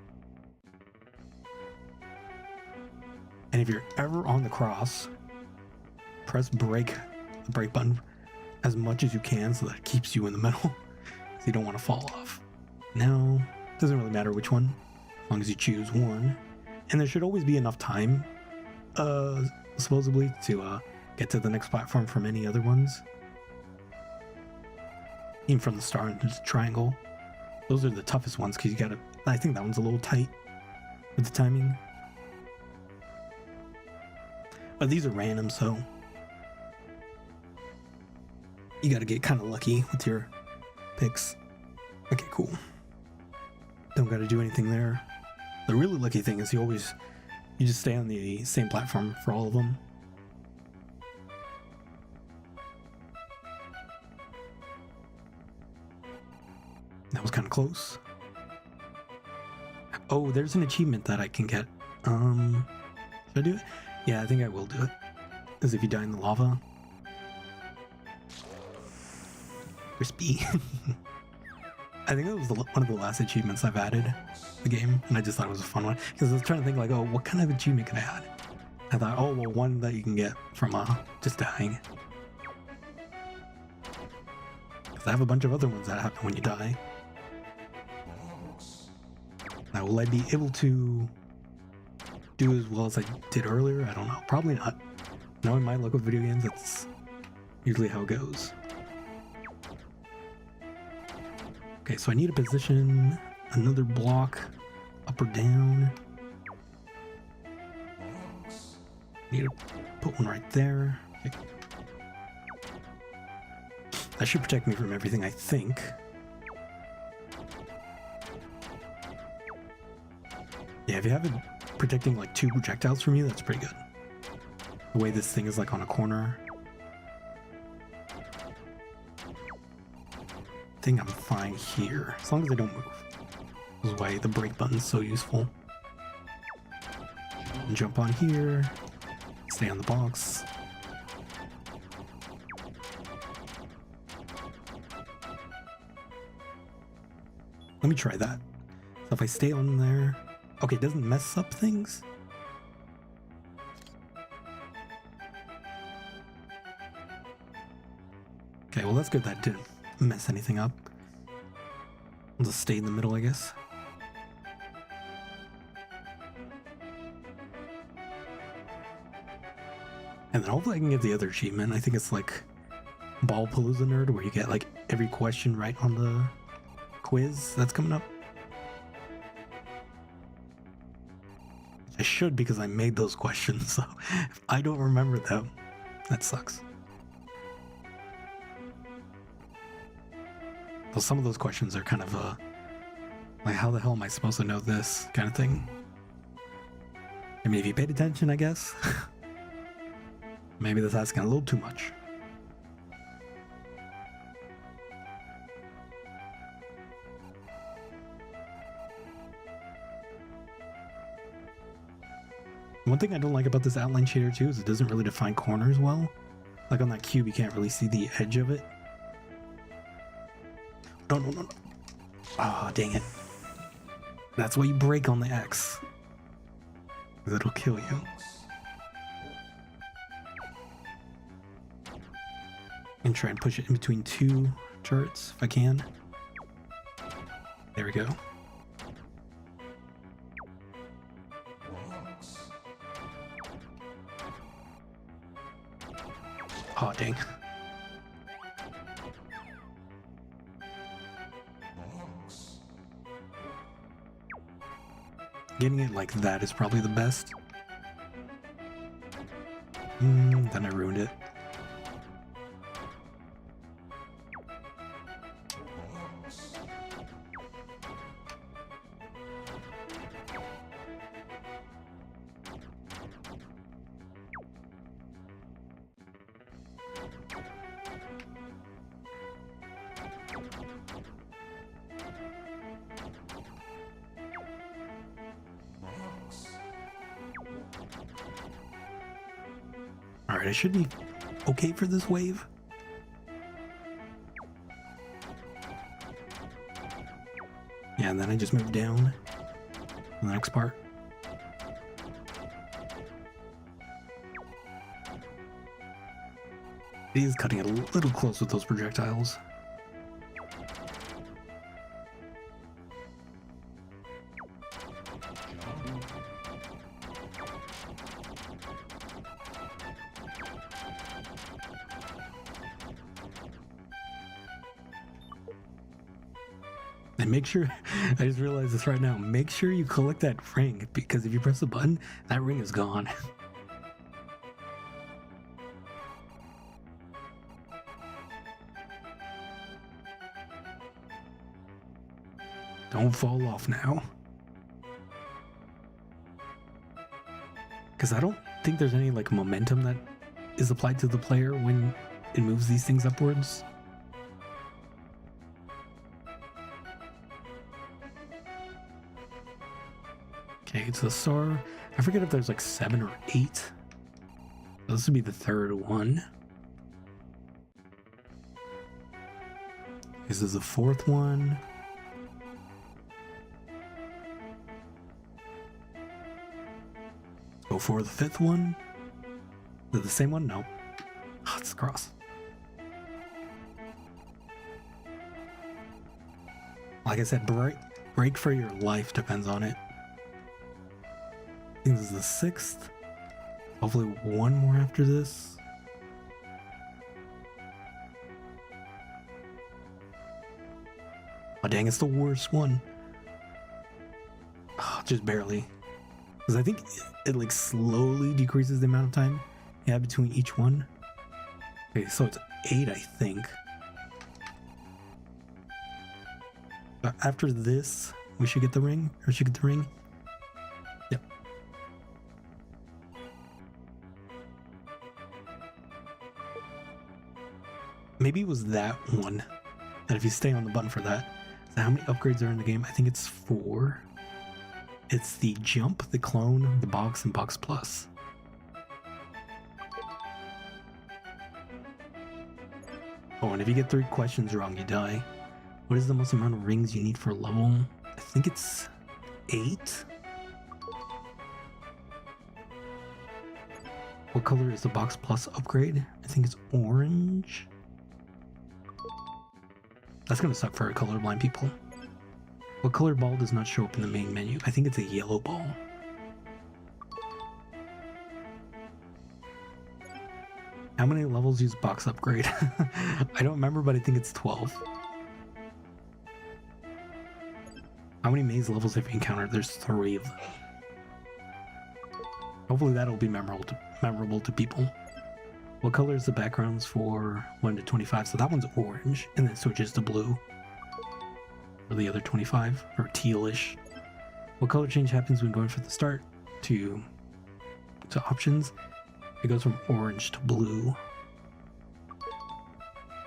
And if you're ever on the cross, press the brake button as much as you can so that it keeps you in the middle, so you don't want to fall off. Now, it doesn't really matter which one, as long as you choose one. And there should always be enough time, supposedly, to get to the next platform from any other ones. Even from the star and the triangle. Those are the toughest ones because you gotta... I think that one's a little tight with the timing. But these are random, so... you gotta get kind of lucky with your picks. Okay, cool. Don't gotta do anything there. The really lucky thing is you just stay on the same platform for all of them. That was kind of close. Oh, there's an achievement that I can get. Should I do it? Yeah, I think I will do it. Because if you die in the lava. Crispy. I think that was one of the last achievements I've added to the game, and I just thought it was a fun one. Because I was trying to think like, oh, what kind of achievement could I add? I thought, oh, well, one that you can get from just dying. Because I have a bunch of other ones that happen when you die. Now, will I be able to do as well as I did earlier? I don't know. Probably not. Knowing my luck with video games, that's usually how it goes. Okay, so I need to position another block up or down. Need to put one right there. Okay. That should protect me from everything, I think. Yeah, if you have it protecting like 2 projectiles from you, that's pretty good. The way this thing is like on a corner. think I'm fine here, as long as I don't move. This is why the brake button's so useful. Jump on here, stay on the box. Let me try that. So if I stay on there, okay, it doesn't mess up things. Okay, well that's good that didn't mess anything up. I'll just stay in the middle, I guess. And then hopefully I can get the other achievement. I think it's like Ballapalooza Nerd, where you get like every question right on the quiz that's coming up. I should, because I made those questions, so if I don't remember them, that sucks. Well, some of those questions are kind of like, how the hell am I supposed to know this kind of thing? I mean, if you paid attention, I guess. Maybe that's asking a little too much. One thing I don't like about this outline shader too is it doesn't really define corners well. Like on that cube, you can't really see the edge of it. No. Ah, dang it. That's why you brake on the X. Because it'll kill you. And try and push it in between two turrets if I can. There we go. Oh, dang. Getting it like that is probably the best. Then I ruined it. Alright, I should be okay for this wave. Yeah, and then I just move down in the next part. He is cutting it a little close with those projectiles. And make sure, I just realized this right now, make sure you collect that ring, because if you press the button, that ring is gone. Don't fall off now. Because I don't think there's any like momentum that is applied to the player when it moves these things upwards. Okay, it's a star. I forget if there's like 7 or 8. This would be the third one. This is the fourth one. Go for the fifth one. Is it the same one? No. Oh, it's a cross. Like I said, break for your life depends on it. I think this is the sixth. Hopefully one more after this. Oh dang, it's the worst one. Oh, just barely. Because I think it like slowly decreases the amount of time you have between each one. Okay, so it's 8, I think. But after this, we should get the ring, or should get the ring. Yep. Maybe it was that one. And if you stay on the button for that, so how many upgrades are in the game? I think it's 4. It's the jump, the clone, the box, and box plus. Oh, and if you get 3 questions wrong, you die. What is the most amount of rings you need for a level? I think it's 8. What color is the box plus upgrade? I think it's orange. That's gonna suck for colorblind people. What color ball does not show up in the main menu? I think it's a yellow ball. How many levels use box upgrade? I don't remember, but I think it's 12. How many maze levels have you encountered? There's 3 of them. Hopefully that'll be memorable to people. What color is the backgrounds for 1 to 25? So that one's orange, and then it switches to blue for the other 25, or tealish. What color change happens when going from the start to options? It goes from orange to blue.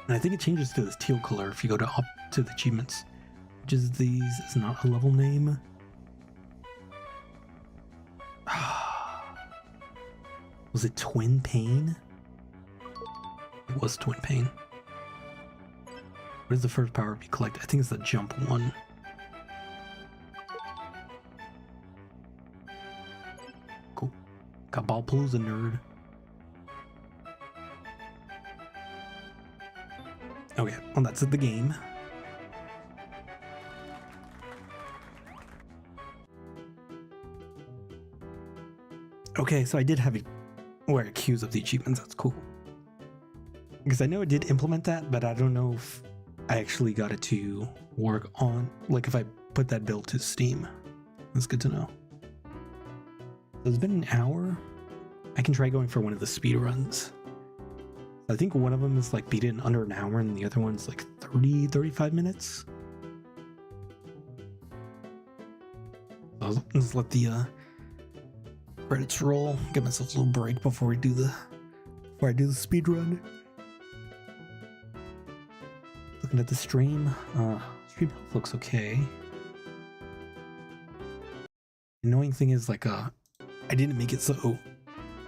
And I think it changes to this teal color if you go to the achievements. Which is these is not a level name. Was it Twin Pain? It was Twin Pain. What is the first power up you collect? I think it's the jump one. Cool. Got Ballapalooza, nerd. Okay, well that's the game. Okay, so I did have where it queues up the achievements. That's cool. Because I know it did implement that, but I don't know if I actually got it to work on, like if I put that build to Steam. That's good to know. So it's been an hour. I can try going for one of the speed runs. I think one of them is like beat it in under an hour and the other one's like 35 minutes. So I'll just let the credits roll. Give myself a little break before I do the speed run. Looking at the stream. Stream health looks okay. The annoying thing is like I didn't make it so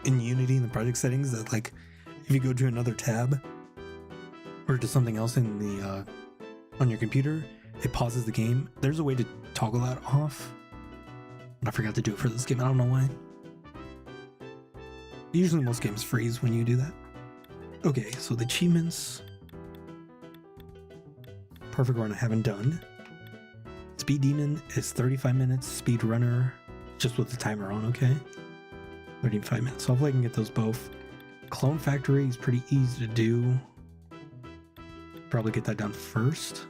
in Unity in the project settings that like if you go to another tab or to something else in the on your computer, it pauses the game. There's a way to toggle that off, but I forgot to do it for this game. I don't know why. Usually most games freeze when you do that. Okay, so the achievements. Perfect run I haven't done. Speed Demon is 35 minutes. Speed Runner, just with the timer on, okay? 35 minutes. So hopefully I can get those both. Clone Factory is pretty easy to do. Probably get that done first.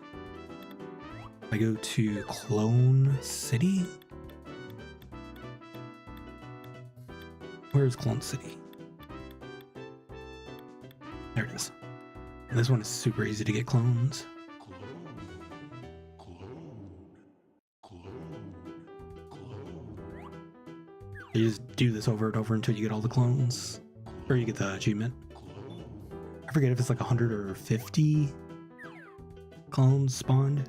I go to Clone City. Where is Clone City? There it is. And this one is super easy to get clones. You just do this over and over until you get all the clones. Or you get the achievement. I forget if it's like 100 or 50 clones spawned.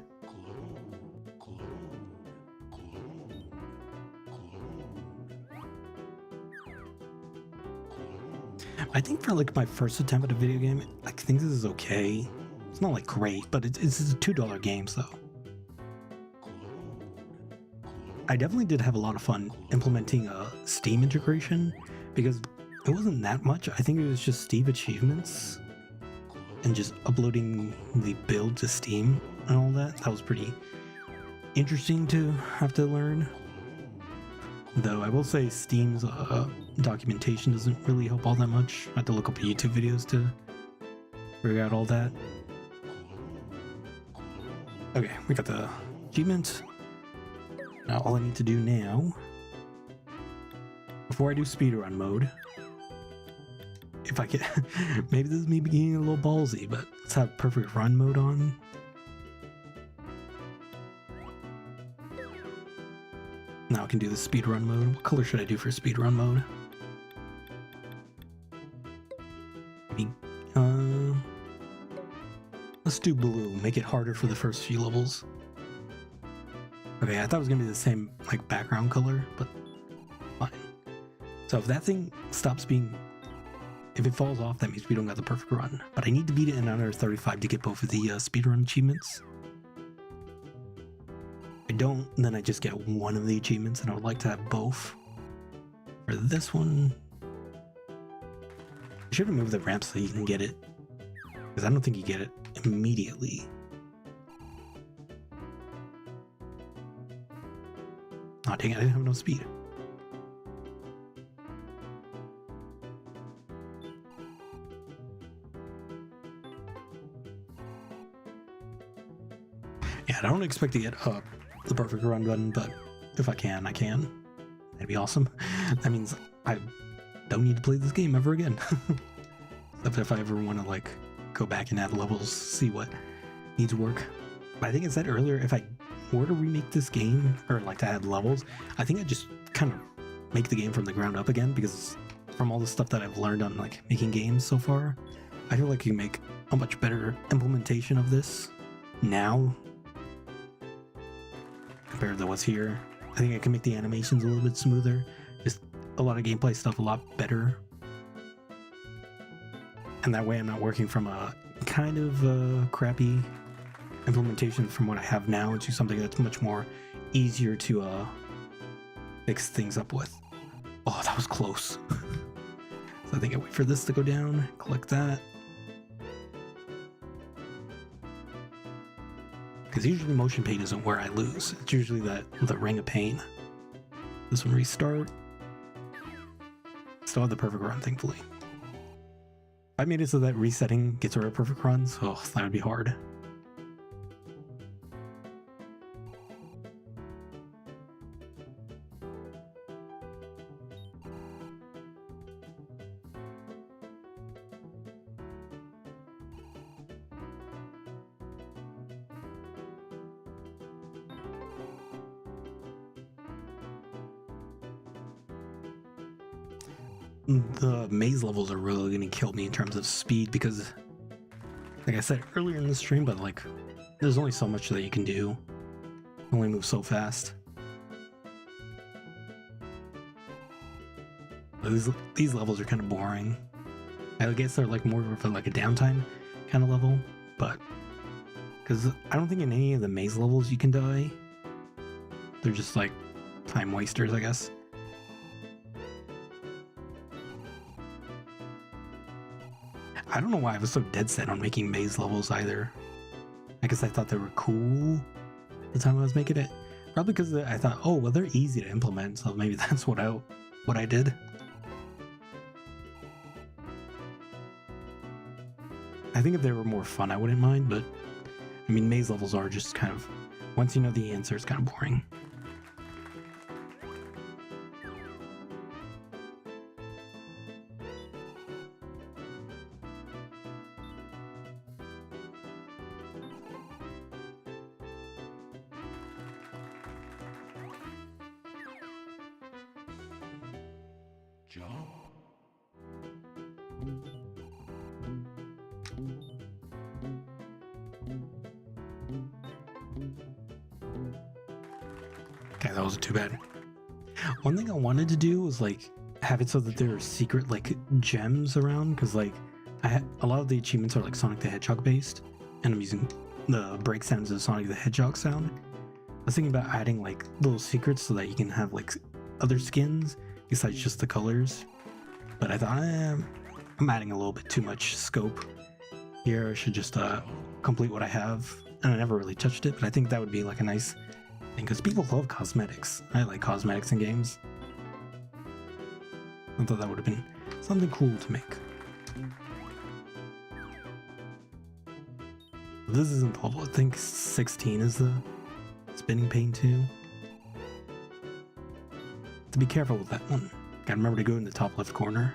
I think for like my first attempt at a video game, I think this is okay. It's not like great, but it's a $2 game, so. I definitely did have a lot of fun implementing a Steam integration because it wasn't that much. I think it was just Steam achievements and just uploading the build to Steam and all that. That was pretty interesting to have to learn. Though I will say Steam's documentation doesn't really help all that much. I have to look up YouTube videos to figure out all that. Okay, we got the achievement. Now all I need to do now, before I do speedrun mode, if I can, maybe this is me being a little ballsy, but let's have perfect run mode on. Now I can do the speedrun mode. What color should I do for speedrun mode? Maybe, Let's do blue. Make it harder for the first few levels. Okay, I thought it was gonna be the same like background color, but fine. So if that thing stops being, if it falls off, that means we don't got the perfect run. But I need to beat it in under 35 to get both of the speedrun achievements. If I don't, then I just get one of the achievements, and I would like to have both. For this one, I should have moved the ramp so you can get it, because I don't think you get it immediately. Oh dang it, I didn't have enough speed. Yeah, I don't expect to get the perfect run button, but if I can, I can. That'd be awesome. That means I don't need to play this game ever again. Except if I ever want to like go back and add levels, see what needs work. But I think I said earlier, if I were to remake this game, or like to add levels, I think I'd just kind of make the game from the ground up again, because from all the stuff that I've learned on like making games so far, I feel like you can make a much better implementation of this now compared to what's here. I think I can make the animations a little bit smoother, just a lot of gameplay stuff a lot better. And that way I'm not working from a kind of crappy implementation from what I have now into something that's much more easier to fix things up with. Oh, that was close. So I think I wait for this to go down, collect that. Because usually motion pain isn't where I lose. It's usually the ring of pain. This one restart. Still have the perfect run, thankfully. If I made it so that resetting gets rid of perfect runs, oh, that would be hard. The maze levels are really going to kill me in terms of speed, because like I said earlier in the stream, but like there's only so much that you can do. You only move so fast. These levels are kind of boring. I guess they're like more of like a downtime kind of level, but because I don't think in any of the maze levels you can die. They're just like time wasters, I guess. I don't know why I was so dead set on making maze levels either. I guess I thought they were cool the time I was making it. Probably because I thought, oh, well, they're easy to implement, so maybe that's what I did. I think if they were more fun, I wouldn't mind, but I mean, maze levels are just kind of, once you know the answer, it's kind of boring. Okay, that wasn't too bad. One thing I wanted to do was like have it so that there are secret like gems around, because like a lot of the achievements are like Sonic the Hedgehog based, and I'm using the break sounds of Sonic the Hedgehog sound. I was thinking about adding like little secrets so that you can have like other skins besides just the colors, but I thought I'm adding a little bit too much scope here. I should just complete what I have, and I never really touched it, but I think that would be like a nice thing, because people love cosmetics. I like cosmetics in games. I thought that would have been something cool to make. This isn't the level. I think 16 is the spinning pain too. To be careful with that one. Gotta remember to go in the top left corner.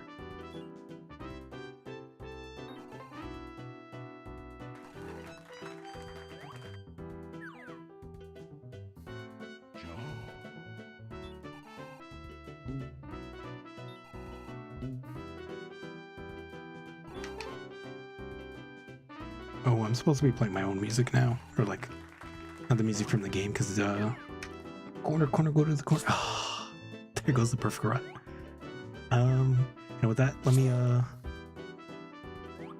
Oh, I'm supposed to be playing my own music now, or like not the music from the game, because corner, go to the corner. Oh, there goes the perfect run. And with that, let me I'm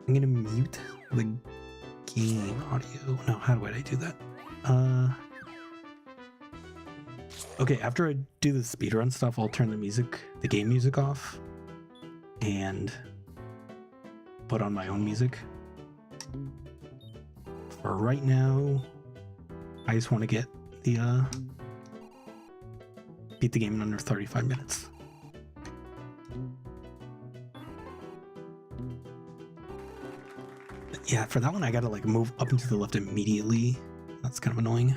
gonna mute the game audio. No, how would I do that? Okay, after I do the speedrun stuff, I'll turn the game music off, and put on my own music. For right now, I just want to get the beat the game in under 35 minutes. Yeah, for that one I gotta like move up and to the left immediately. That's kind of annoying.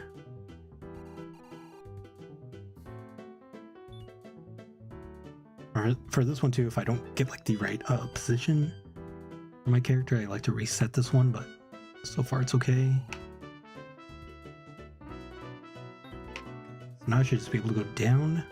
For this one too, if I don't get like the right position for my character, I like to reset this one, but so far it's okay. So now I should just be able to go down.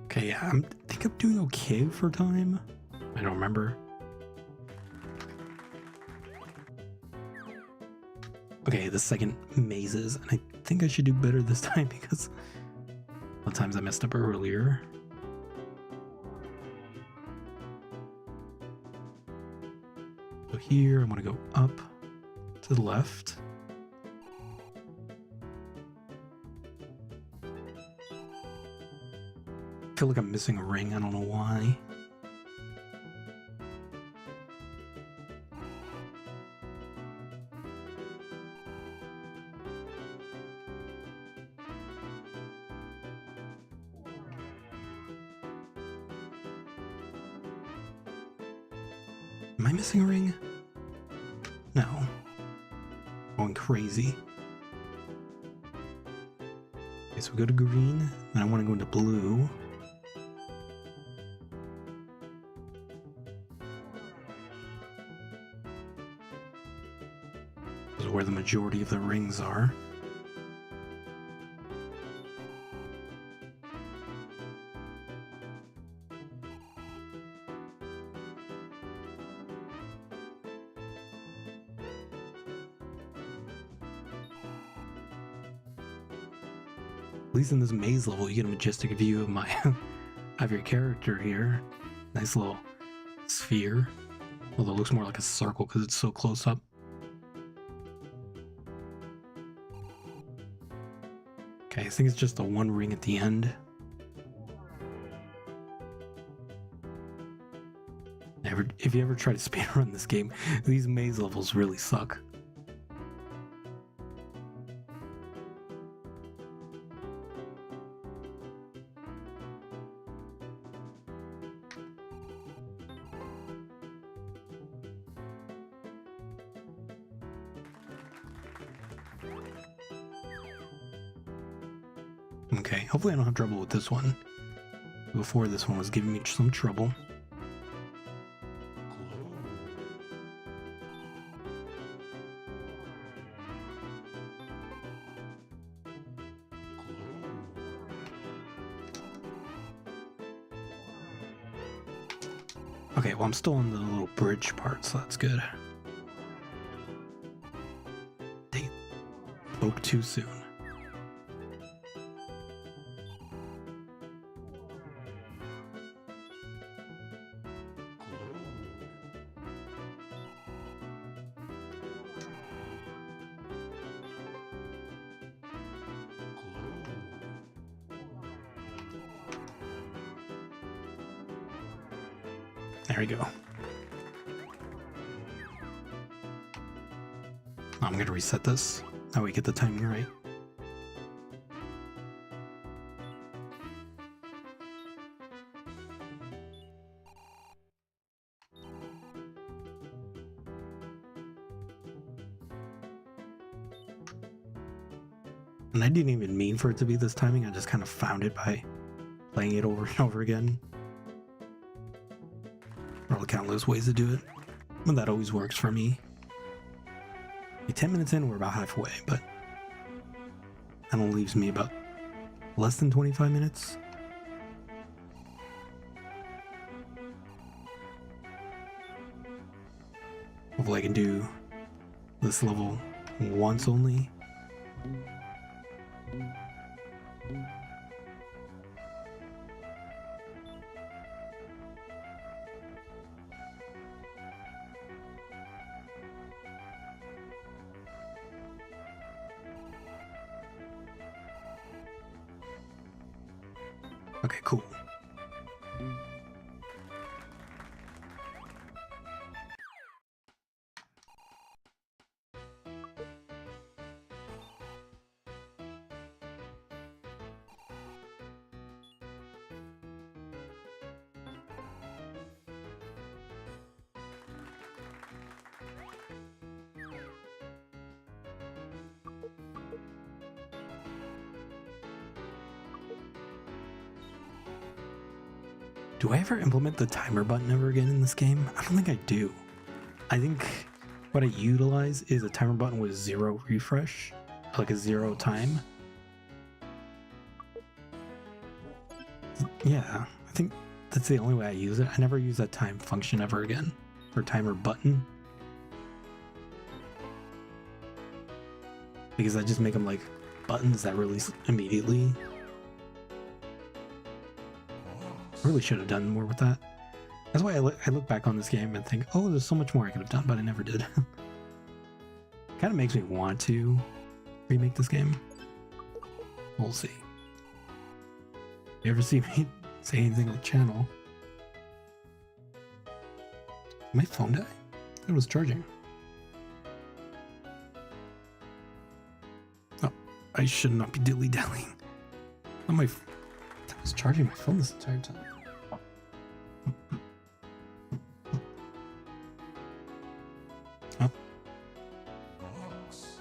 Okay, yeah, I think I'm doing okay for time. I don't remember. Okay, the second mazes, and I think I should do better this time because a lot of times I messed up earlier. So here, I'm gonna go up to the left. I feel like I'm missing a ring, I don't know why. Am I missing a ring? No. Going crazy. Okay, so we go to green, then I want to go into blue. This is where the majority of the rings are. At least in this maze level, you get a majestic view of my of your character here. Nice little sphere, although it looks more like a circle because it's so close up. Okay, I think it's just the one ring at the end. If you ever try to speedrun this game, these maze levels really suck. Okay, hopefully I don't have trouble with this one. Before, this one was giving me some trouble. Okay, well I'm still on the little bridge part, so that's good. They spoke too soon. There we go. I'm gonna reset this. That way we get the timing right. And I didn't even mean for it to be this timing, I just kind of found it by playing it over and over again. There are countless ways to do it, but that always works for me. 10 minutes in, we're about halfway, but that only leaves me about less than 25 minutes. Hopefully I can do this level once only. Okay, cool. Do I ever implement the timer button ever again in this game? I don't think I do. I think what I utilize is a timer button with 0 refresh, like a 0 time. Yeah, I think that's the only way I use it. I never use that time function ever again, or timer button. Because I just make them like buttons that release immediately. I really should have done more with that. That's why I look back on this game and think, oh, there's so much more I could have done, but I never did. Kind of makes me want to remake this game. We'll see. You ever see me say anything on the channel? Did my phone die? It was charging. Oh, I should not be dilly-dallying. I was charging my phone this entire time.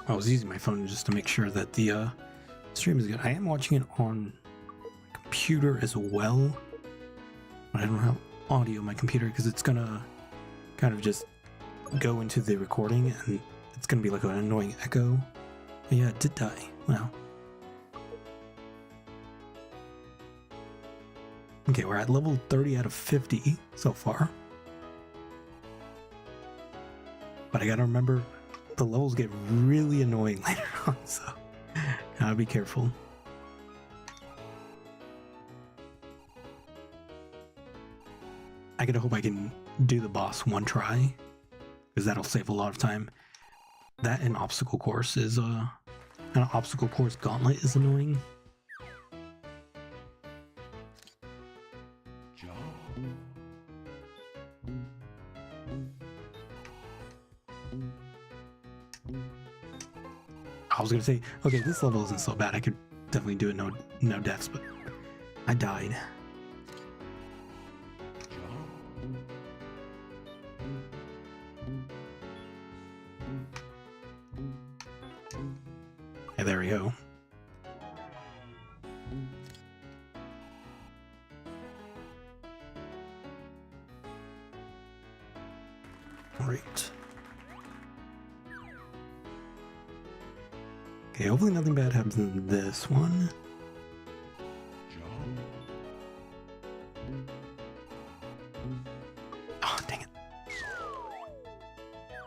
I was using my phone just to make sure that the stream is good. I am watching it on my computer as well, but I don't have audio on my computer because it's gonna kind of just go into the recording and it's gonna be like an annoying echo. But yeah, it did die. Wow. Okay, we're at level 30 out of 50 so far. But I gotta remember, the levels get really annoying later on, so gotta be careful. I gotta hope I can do the boss one try, because that'll save a lot of time. That and obstacle course is an obstacle course gauntlet is annoying. I was gonna say, okay, this level isn't so bad. I could definitely do it, no deaths, but I died. Okay, there we go. Great. Okay, hopefully nothing bad happens in this one. Oh, dang it.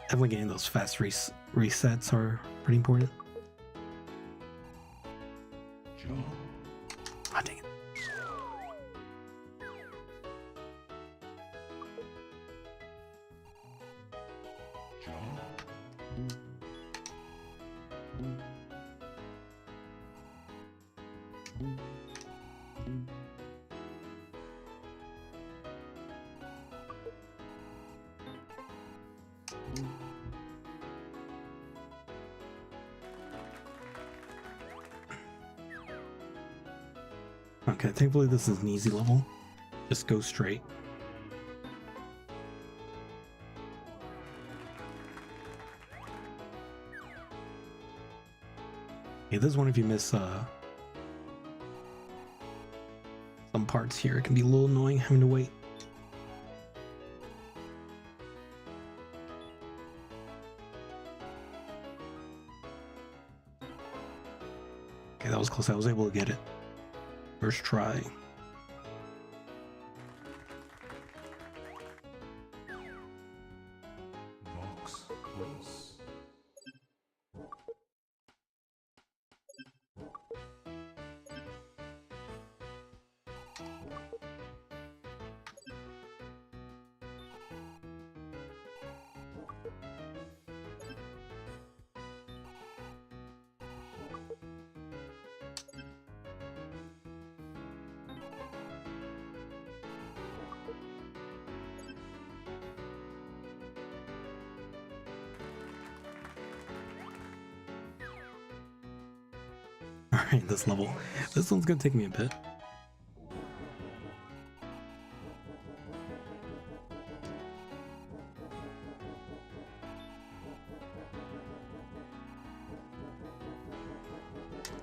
Definitely getting those fast resets are pretty important. Oh, dang it. Okay, thankfully this is an easy level. Just go straight. Okay, this one if you miss some parts here, it can be a little annoying having to wait. Okay, that was close. I was able to get it. First try. Box close. Alright, this level. This one's gonna take me a bit.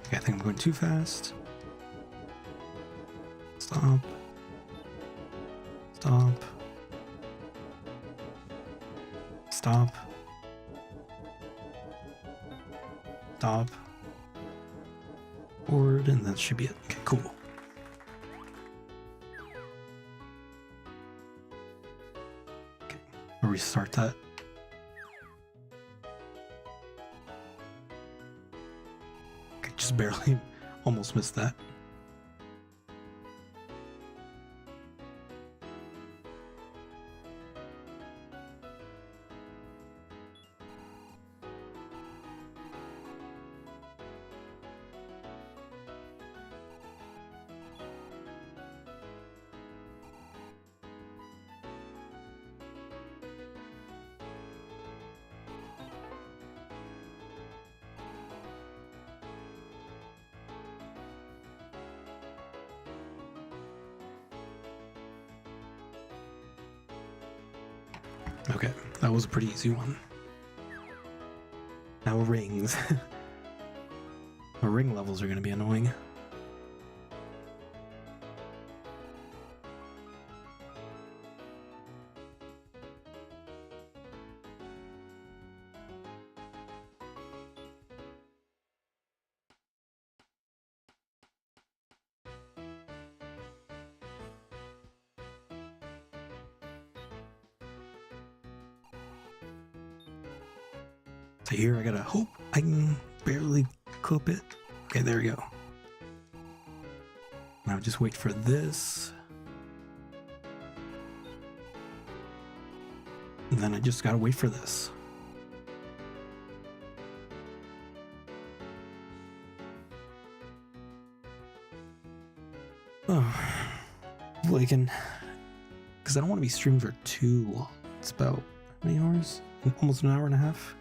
Okay, I think I'm going too fast. Stop. Stop. Stop. Stop. Forward, and that should be it. Okay, cool. Okay, I'll restart that. Okay, just barely, almost missed that. Okay, that was a pretty easy one. Now rings. The ring levels are going to be annoying. So here I gotta hope I can barely clip it. Okay, there we go. Now just wait for this. And then I just gotta wait for this. Oh, hopefully I can, because I don't want to be streaming for too long. It's about how many hours? Almost an hour and a half.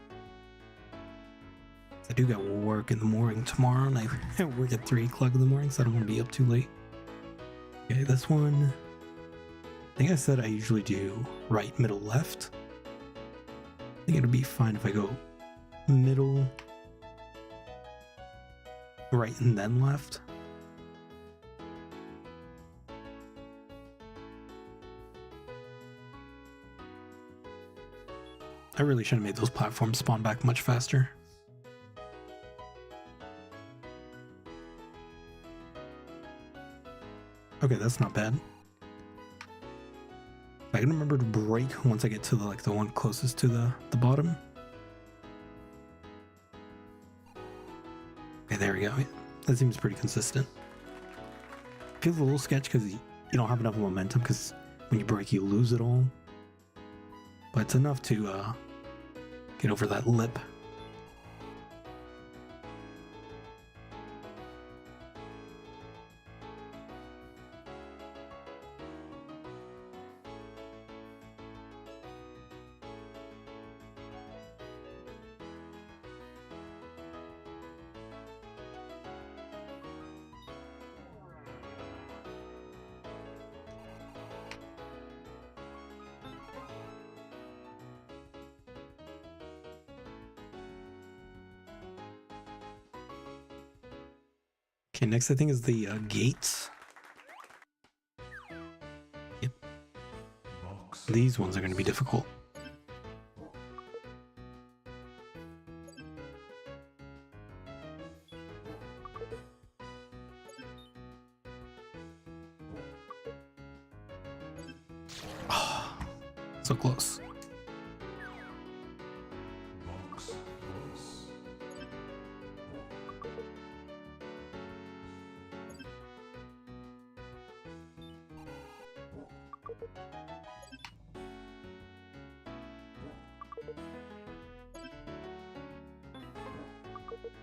I do got work in the morning tomorrow, and I work at 3 o'clock in the morning, so I don't want to be up too late. Okay, this one, I think I said I usually do right, middle, left. I think it'll be fine if I go middle, right, and then left. I really should have made those platforms spawn back much faster. Okay, that's not bad. I can remember to brake once I get to the one closest to the bottom. Okay, there we go. That seems pretty consistent. Feels a little sketch because you don't have enough momentum, because when you brake you lose it all. But it's enough to get over that lip. Okay, next I think is the gates. Yep. Box. These ones are going to be difficult. Oh, so close. Box. Close.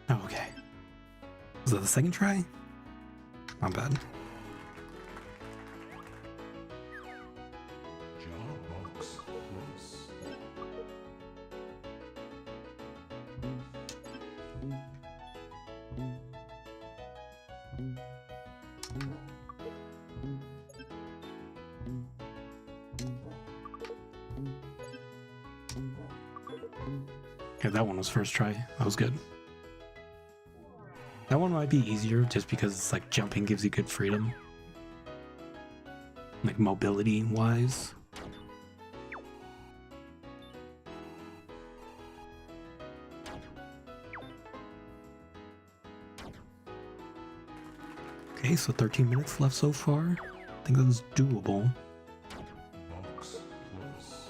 Oh, okay. Was that the second try? Not bad. Jar box. Close. Okay, that one was first try. That was good. That one might be easier just because it's like jumping gives you good freedom. Like mobility wise. Okay, so 13 minutes left so far. I think that was doable. Box. Close.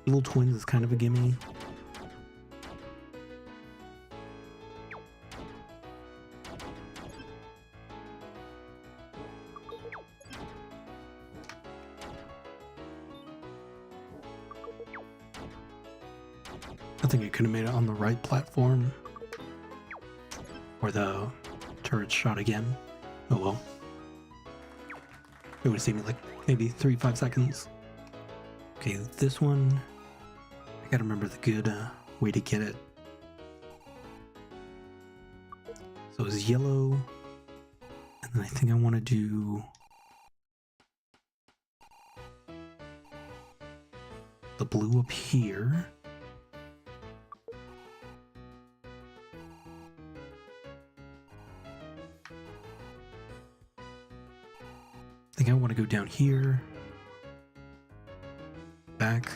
Little Twins is kind of a gimme. I think I could have made it on the right platform. Or the turret shot again. Oh well. It would have saved me like maybe 3-5 seconds. Okay, this one, I gotta remember the good way to get it. So it's yellow, and then I think I want to do the blue up here. I think I want to go down here, back.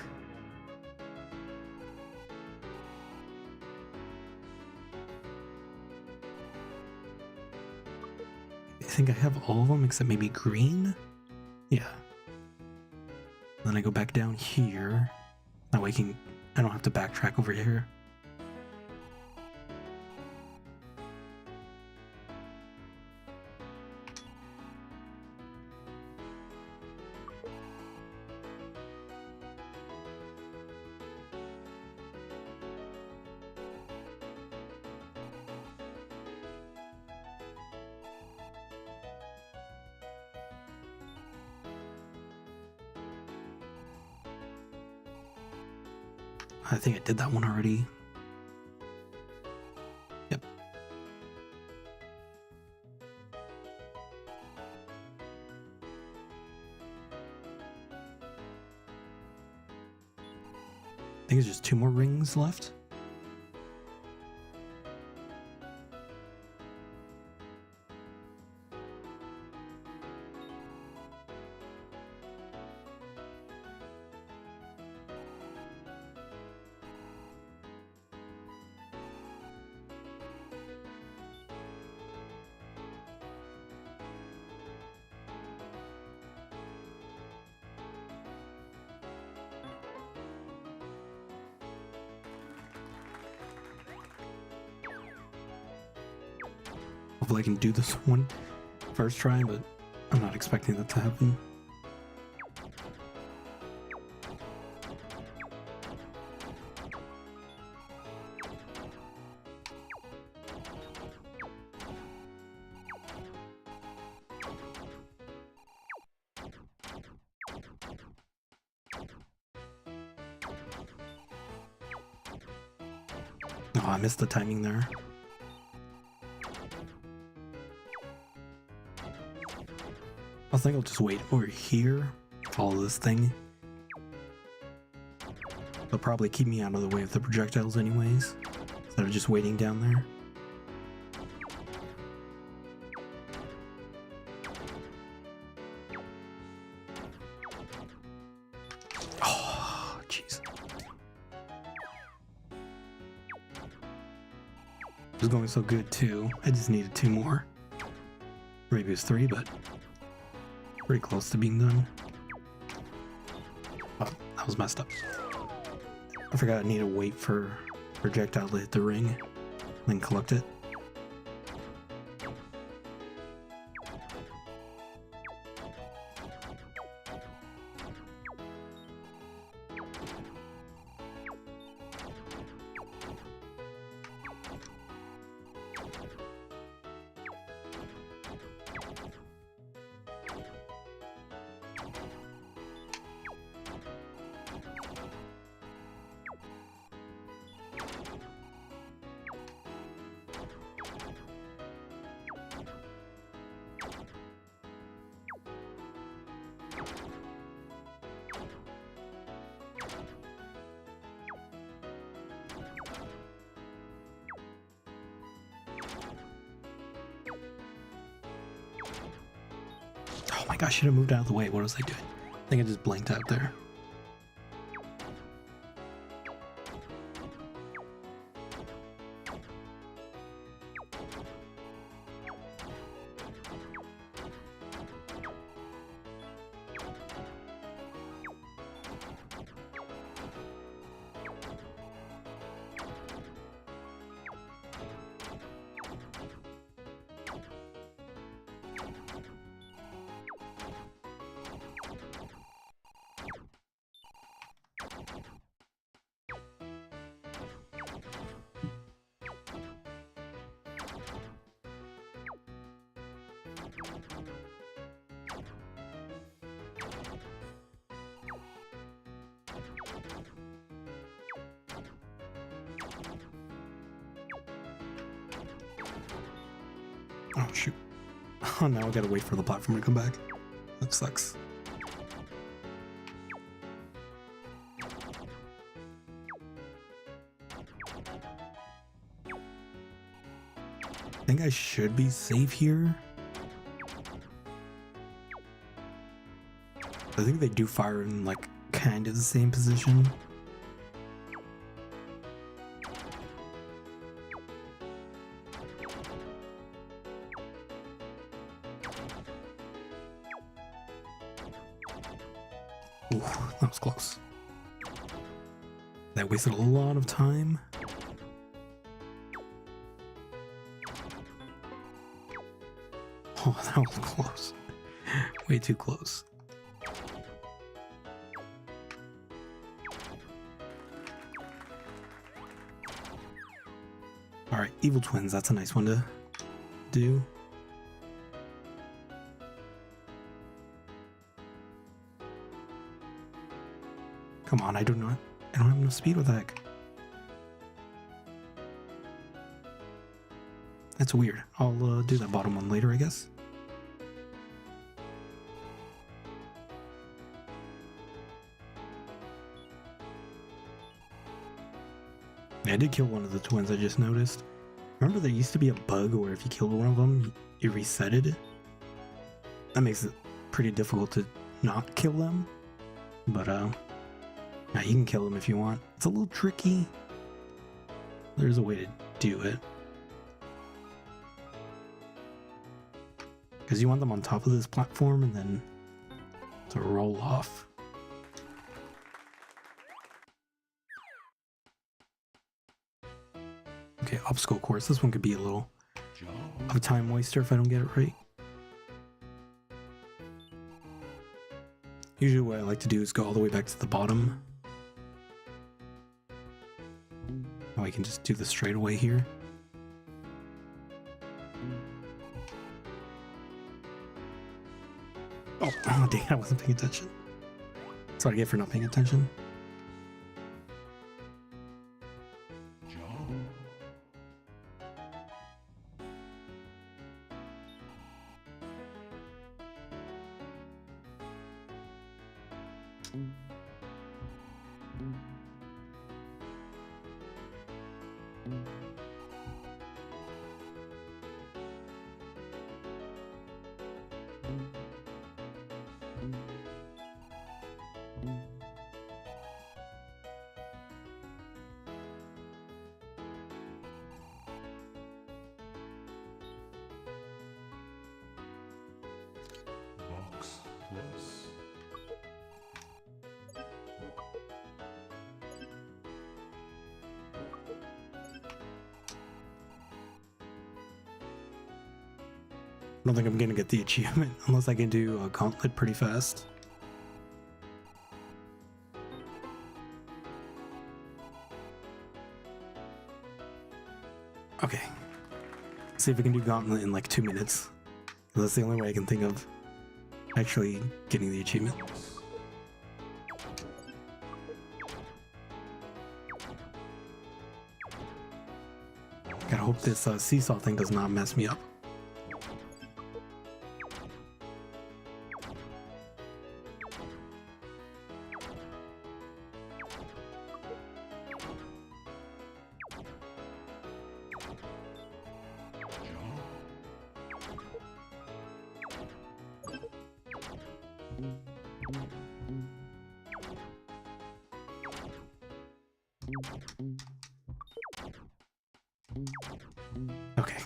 I think I have all of them except maybe green. Yeah. Then I go back down here. That way I don't have to backtrack over here. I think I did that one already. Yep. I think it's just 2 more rings left. Hopefully I can do this one first try, but I'm not expecting that to happen. Oh, I missed the timing there. I think I'll just wait over here, follow this thing. They'll probably keep me out of the way of the projectiles anyways, instead of just waiting down there. Oh, jeez. It was going so good too. I just needed 2 more. Maybe it was 3, but pretty close to being done. Oh, that was messed up. I forgot I need to wait for projectile to hit the ring, then collect it. Oh my gosh, I should have moved out of the way. What was I doing? I think I just blanked out there. Oh shoot. Oh, now I gotta wait for the platform to come back. That sucks. I think I should be safe here. I think they do fire in like kind of the same position. Ooh, that was close. That wasted a lot of time. Oh, that was close. Way too close. Alright, evil twins, that's a nice one to do. Come on, I don't have enough speed with that heck. That's weird. I'll do that bottom one later, I guess. Yeah, I did kill one of the twins, I just noticed. Remember there used to be a bug where if you killed one of them, it resetted? That makes it pretty difficult to not kill them. But, yeah, you can kill them if you want. It's a little tricky. There's a way to do it. Because you want them on top of this platform and then to roll off. Okay, obstacle course. This one could be a little of a time waster if I don't get it right. Usually what I like to do is go all the way back to the bottom. Oh, I can just do the straightaway here. Oh, dang it, I wasn't paying attention. That's what I get for not paying attention. don't think I'm gonna get the achievement unless I can do a gauntlet pretty fast. Okay. See if I can do gauntlet in like 2 minutes. That's the only way I can think of actually getting the achievement. Gotta hope this seesaw thing does not mess me up. Okay.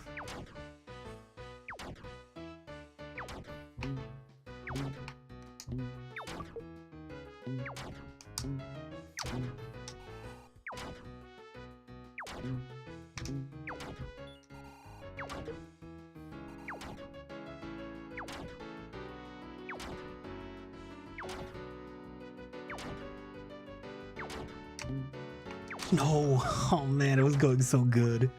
No, oh man, it was going so good.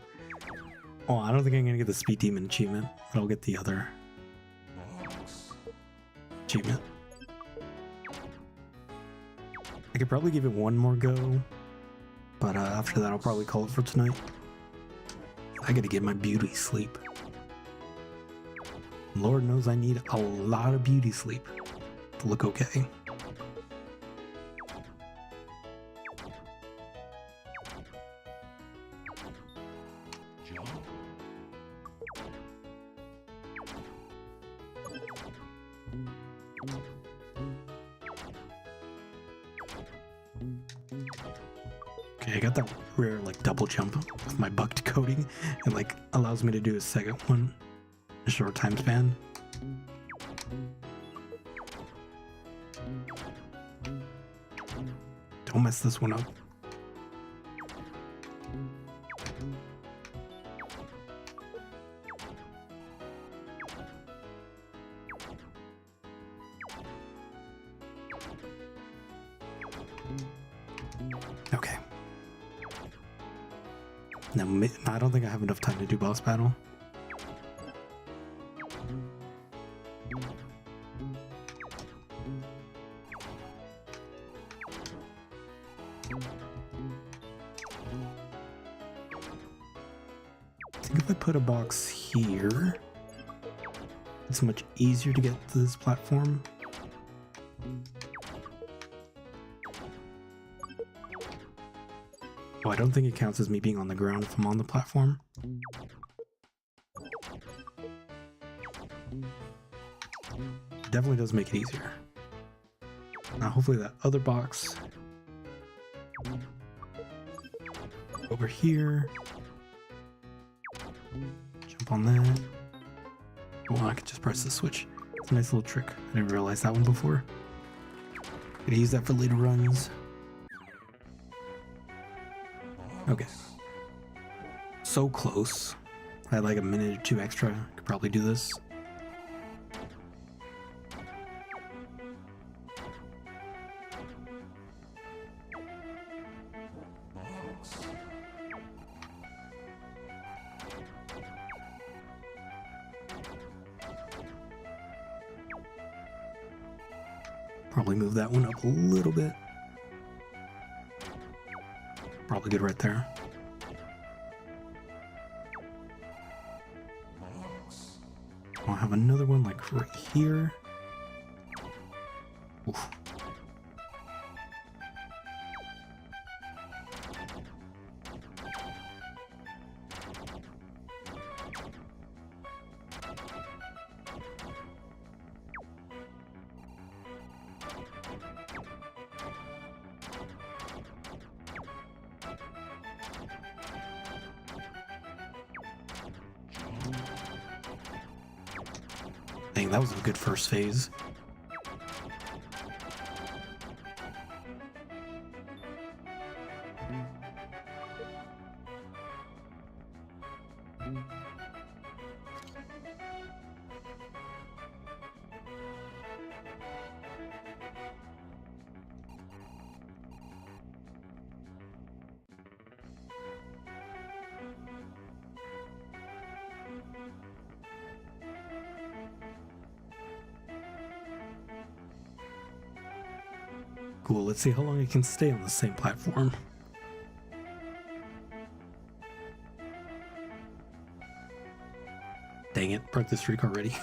Oh, I don't think I'm gonna get the Speed Demon achievement, but I'll get the other achievement. I could probably give it one more go, but after that I'll probably call it for tonight. I gotta get my beauty sleep. Lord knows I need a lot of beauty sleep to look okay. Okay, I got that rare like double jump with my bugged coding. It like allows me to do a second one in a short time span. Don't mess this one up. Okay. Now, I don't think I have enough time to do boss battle. I think if I put a box here, it's much easier to get to this platform. Oh, I don't think it counts as me being on the ground if I'm on the platform. Definitely does make it easier. Now hopefully that other box over here. Jump on that. Oh, I could just press the switch. It's a nice little trick. I didn't realize that one before. Gonna use that for later runs. Okay. So close. I had like a minute or two extra. Could probably do this. Probably move that one up a little bit. Probably good right there. I'll have another one like right here. Oof. Dang, that was a good first phase. Cool, let's see how long it can stay on the same platform. Dang it, broke the streak already.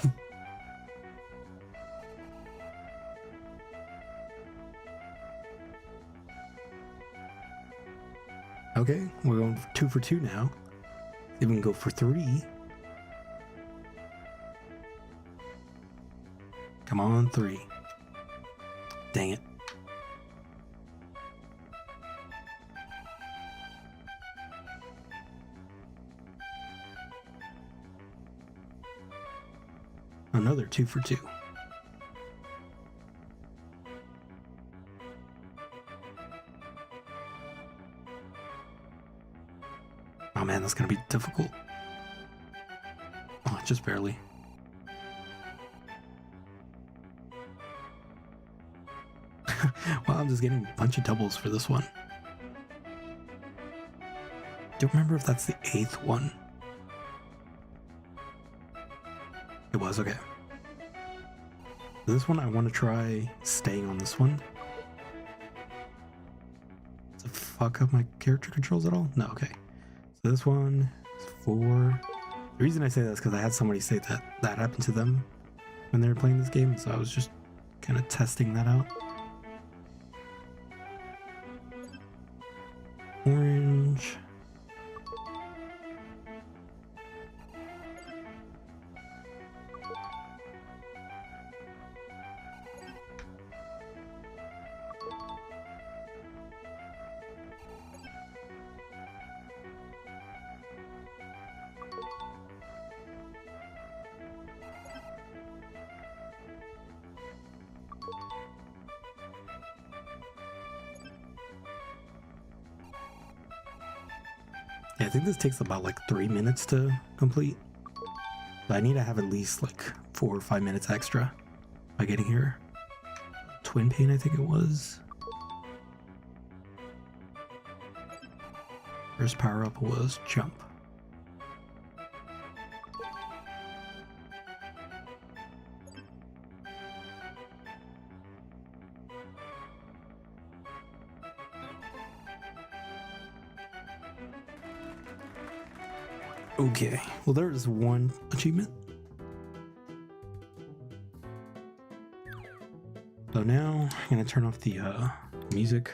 Okay, we're going for 2 for 2 now. Then we can go for 3. Come on, 3. Dang it. Another 2 for 2. Oh man, that's gonna be difficult. Oh, just barely. Well, I'm just getting a bunch of doubles for this one. Don't remember if that's the 8th one. It was, okay. This one, I want to try staying on this one. Does it fuck up my character controls at all? No, okay. So this one is 4. The reason I say that is because I had somebody say that happened to them when they were playing this game, so I was just kind of testing that out. Orange. Yeah, I think this takes about like 3 minutes to complete. But I need to have at least like 4 or 5 minutes extra by getting here. Twin pain, I think it was. First power up was jump. Okay, well there's one achievement. So now I'm gonna turn off the music.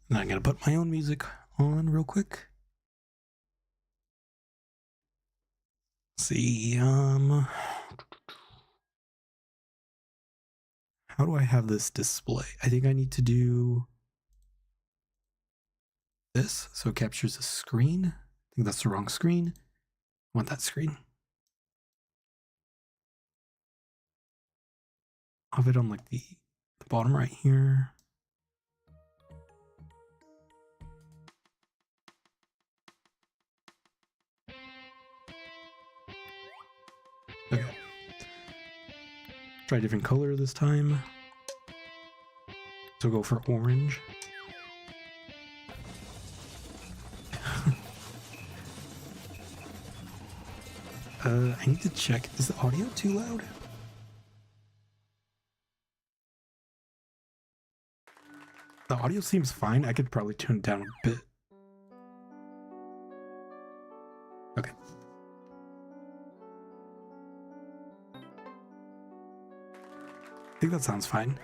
And I'm gonna put my own music on real quick. Let's see, how do I have this display? I think I need to do this so it captures the screen. I think that's the wrong screen. I want that screen. Have it on like the bottom right here. Okay. Try a different color this time. So go for orange. I need to check. Is the audio too loud? The audio seems fine. I could probably tune it down a bit. Okay. I think that sounds fine.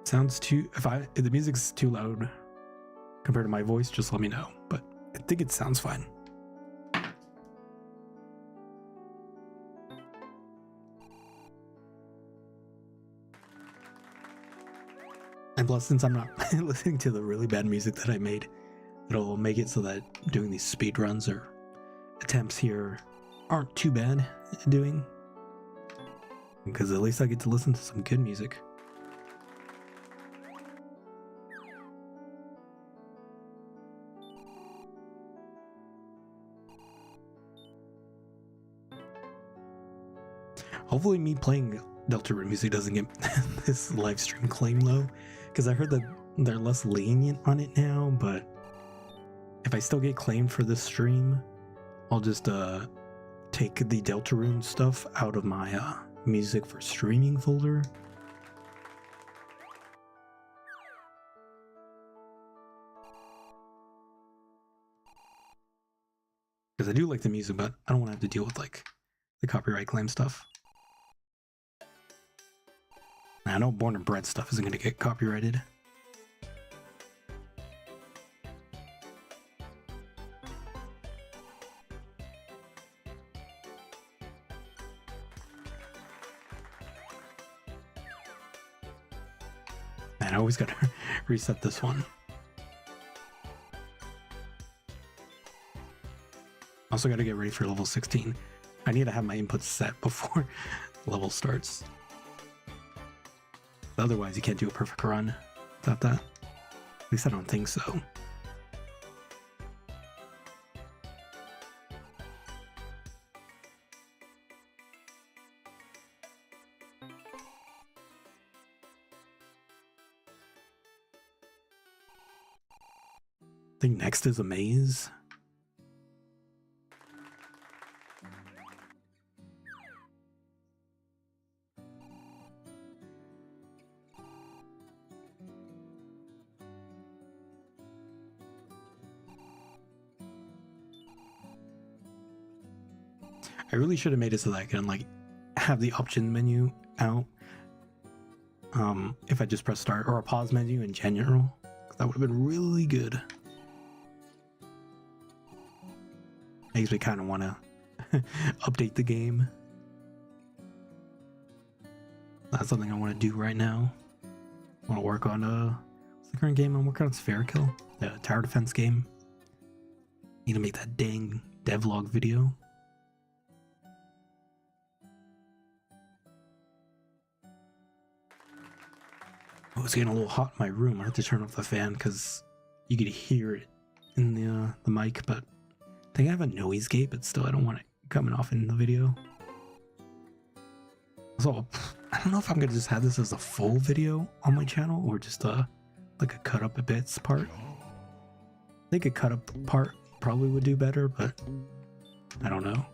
Sounds too... If the music's too loud compared to my voice, just let me know. But I think it sounds fine. And plus, since I'm not listening to the really bad music that I made, it'll make it so that doing these speed runs or attempts here aren't too bad at doing. Because at least I get to listen to some good music. Hopefully me playing Delta Root music doesn't get this live stream claim low, because I heard that they're less lenient on it now, but if I still get claimed for this stream, I'll just take the Deltarune stuff out of my music for streaming folder. Because I do like the music, but I don't want to have to deal with like the copyright claim stuff. I know Born and Bred stuff isn't going to get copyrighted. Man, I always got to reset this one. Also got to get ready for level 16. I need to have my inputs set before level starts. Otherwise, you can't do a perfect run without that. At least I don't think so. I think next is a maze. I really should have made it so that I can like have the option menu out if I just press start, or a pause menu in general. That would have been really good. Makes me kind of want to update the game. That's something I want to do right now. I want to work on what's the current game I'm working on? It's Kill, the tower defense game. Need to make that dang devlog video. Oh, it's getting a little hot in my room. I have to turn off the fan because you could hear it in the mic, but I think I have a noise gate, but still I don't want it coming off in the video. So I don't know if I'm gonna just have this as a full video on my channel or just like a cut up a bits part. I think a cut up part probably would do better, but I don't know.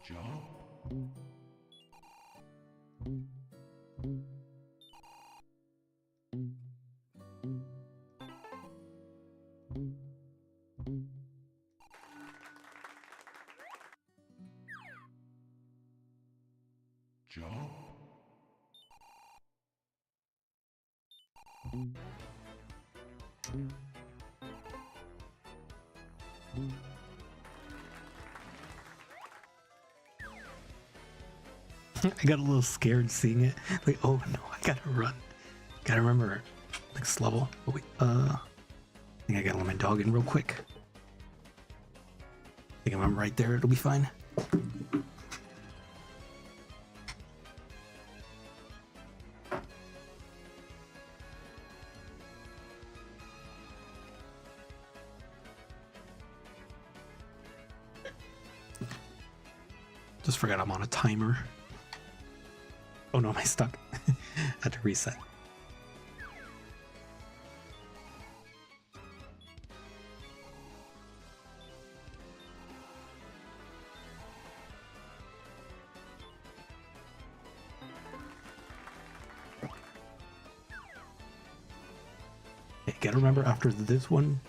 Jump. I got a little scared seeing it. Like, oh no, I gotta run. Gotta remember next level. Oh wait, I think I gotta let my dog in real quick. I think if I'm right there, it'll be fine. Just forgot I'm on a timer. Oh no, am I stuck? Had to reset. Okay, gotta remember after this one,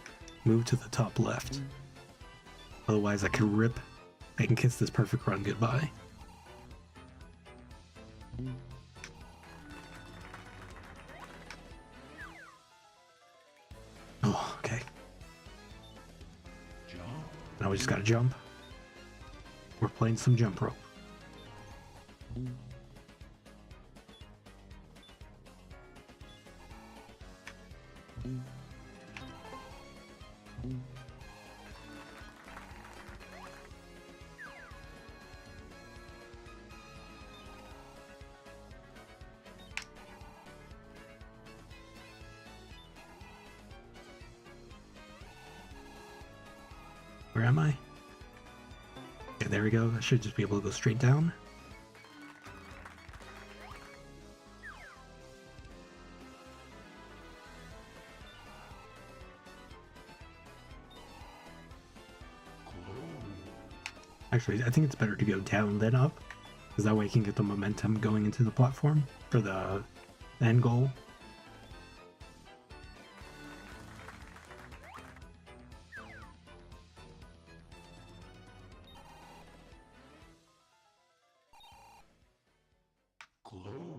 move to the top left. Otherwise I can rip. I can kiss this perfect run goodbye. Oh, okay. Now we just gotta jump. We're playing some jump rope. Where am I? Okay, there we go. I should just be able to go straight down. Actually, I think it's better to go down than up, because that way you can get the momentum going into the platform for the end goal. Glowed.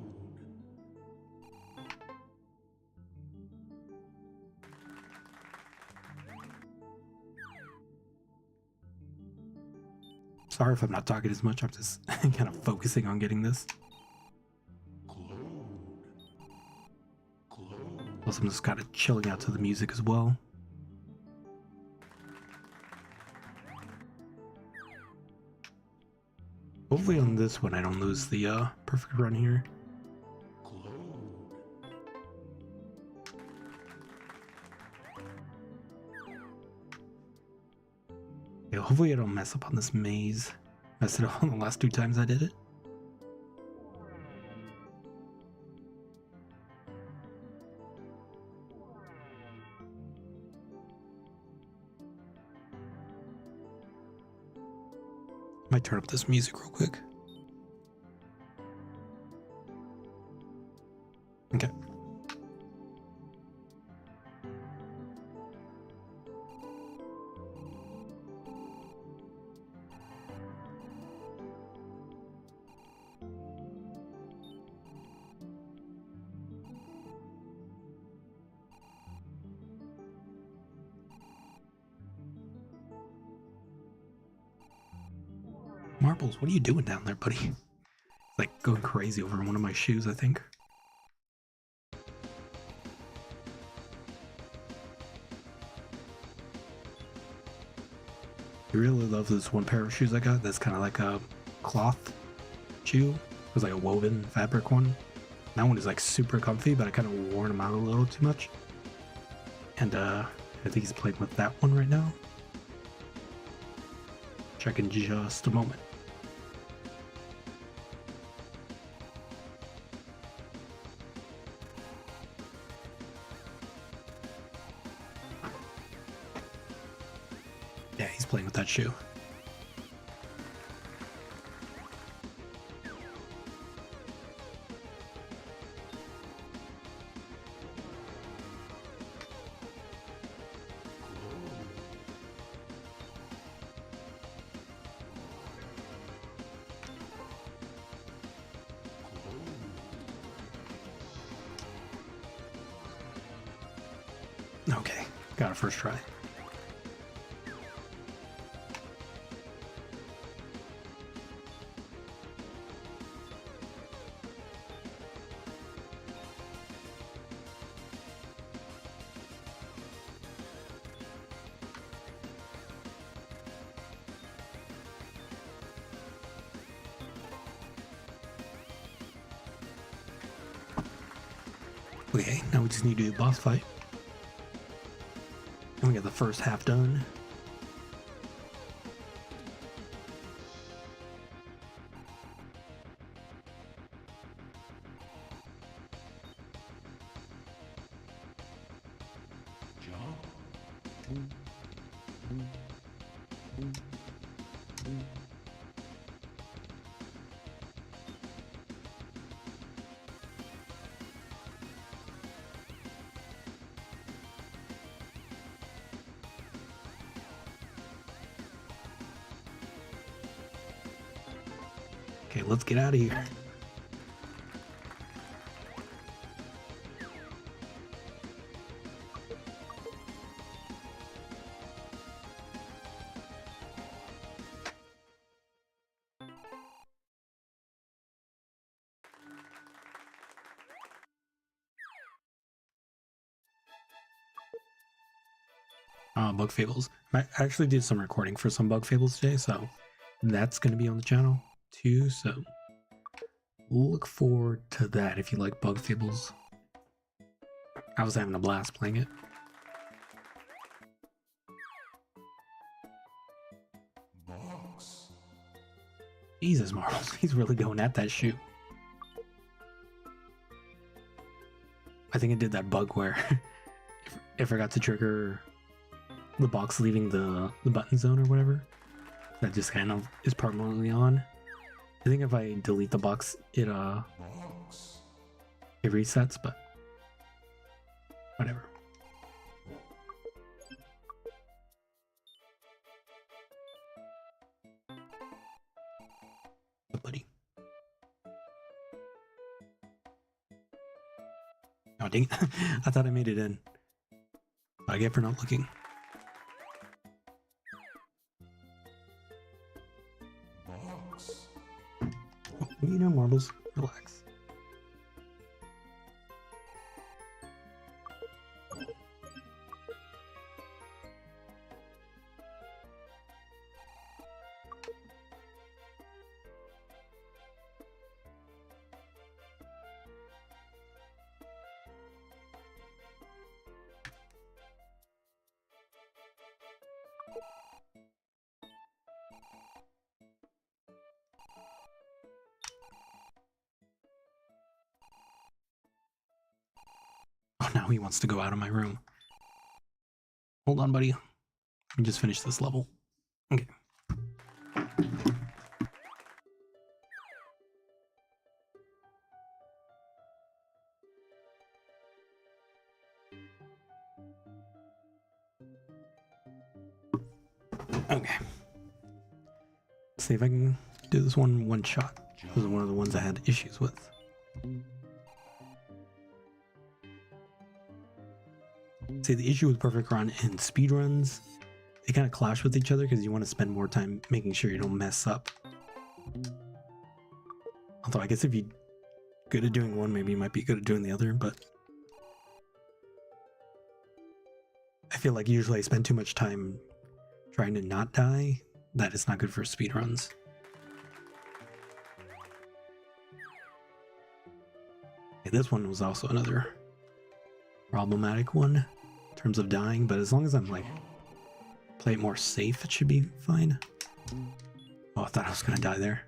Sorry if I'm not talking as much, I'm just kind of focusing on getting this. Glowed. Glowed. Plus I'm just kind of chilling out to the music as well. Hopefully on this one I don't lose the perfect run here. Yeah, hopefully I don't mess up on this maze. Messed it up on the last 2 times I did it. Might turn up this music real quick. Okay. Marbles, what are you doing down there, buddy? It's like going crazy over one of my shoes, I think. I really love this one pair of shoes I got that's kind of like a cloth shoe. It was like a woven fabric one. That one is like super comfy, but I kind of worn them out a little too much. And I think he's playing with that one right now. Check in just a moment. Yeah, he's playing with that shoe. Okay, got it first try. Okay, now we just need to do a boss fight. And we got the first half done. Okay, let's get out of here. Bug Fables. I actually did some recording for some Bug Fables today, so that's going to be on the channel too, so look forward to that if you like Bug Fables. I was having a blast playing it. Box. Jesus, Marbles, he's really going at that shoe. I think it did that bug where it forgot to trigger the box leaving the button zone or whatever. That just kind of is permanently on. I think if I delete the box, it resets, but whatever. Oh, buddy. Oh, dang it. I thought I made it in. I get for not looking. Box. Oh, you know, marbles. Relax. Oh, now he wants to go out of my room. Hold on, buddy. Let me just finish this level. Okay. Okay. Let's see if I can do this one shot. This is one of the ones I had issues with. See, the issue with perfect run and speedruns, they kind of clash with each other because you want to spend more time making sure you don't mess up. Although I guess if you're good at doing one, maybe you might be good at doing the other, but I feel like usually I spend too much time trying to not die. That is not good for speedruns. Okay, this one was also another problematic one in terms of dying, but as long as I'm like play it more safe, it should be fine. Oh, I thought I was gonna die there.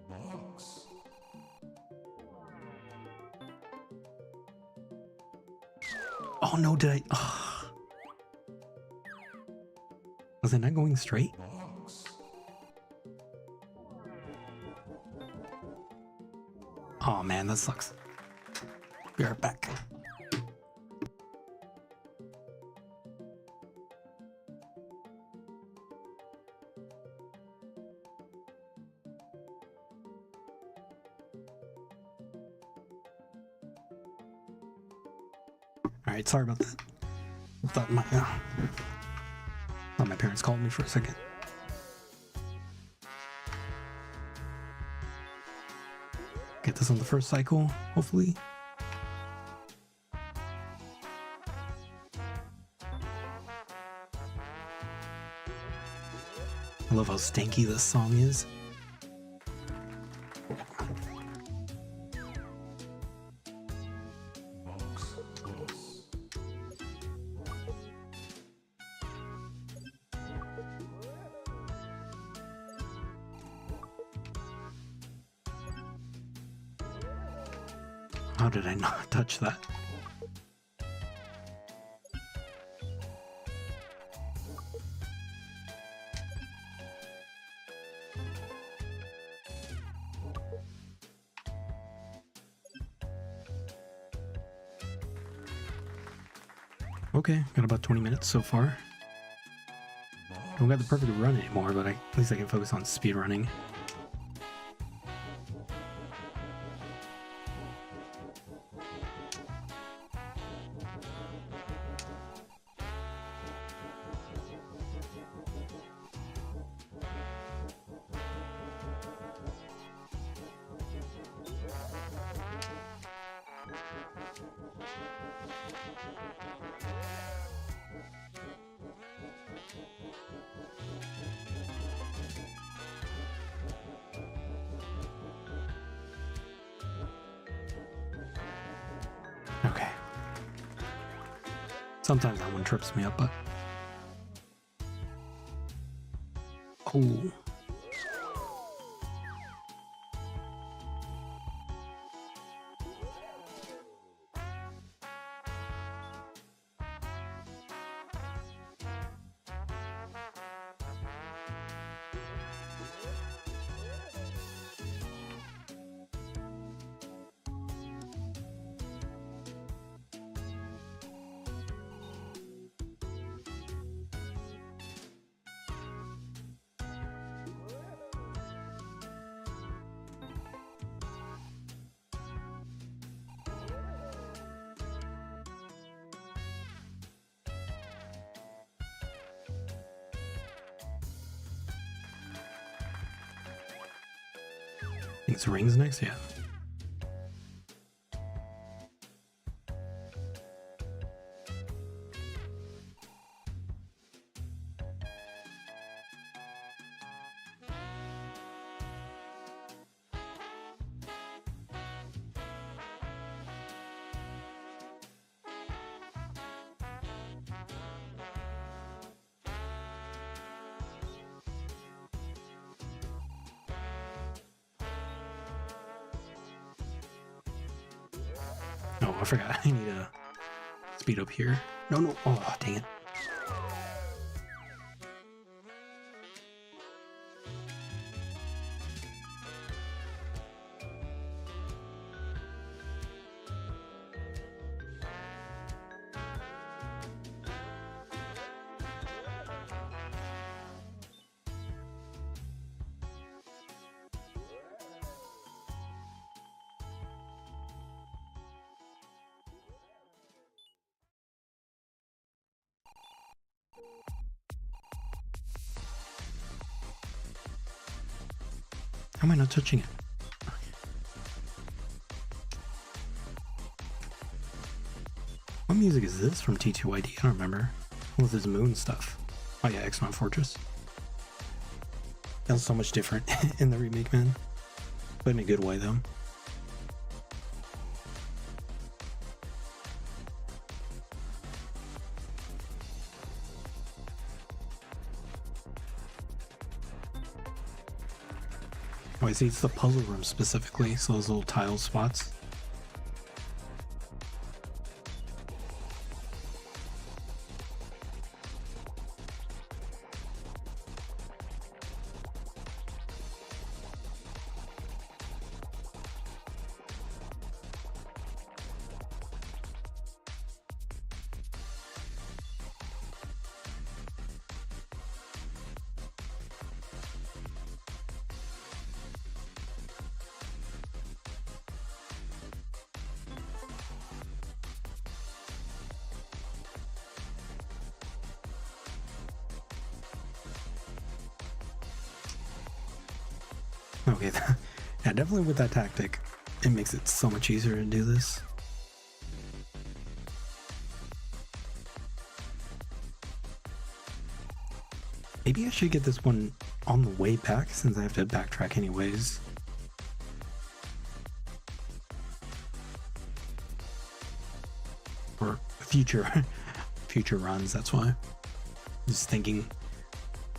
Box. Oh no, did I? Oh. Was I not going straight? Box. Oh man, that sucks. Be right back. Alright, sorry about that. I thought my parents called me for a second. Get this on the first cycle, hopefully. I love how stanky this song is. Box. Close. How did I not touch that? Okay, got about 20 minutes so far. Don't got the perfect run anymore, but at least I can focus on speed running. Sometimes that one trips me up, but... Oh. I think it's rings next, yeah. Oh, I forgot. I need to speed up here. No. Oh, dang it. How am I not touching it? What music is this from T2YD? I don't remember. With his moon stuff. Oh yeah, X-Mon Fortress. Sounds so much different in the remake, man. But in a good way, though. Oh, I see, it's the puzzle room specifically, so those little tile spots. Okay, yeah, definitely with that tactic, it makes it so much easier to do this. Maybe I should get this one on the way back, since I have to backtrack anyways. For future runs, that's why. Just thinking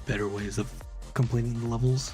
better ways of completing the levels.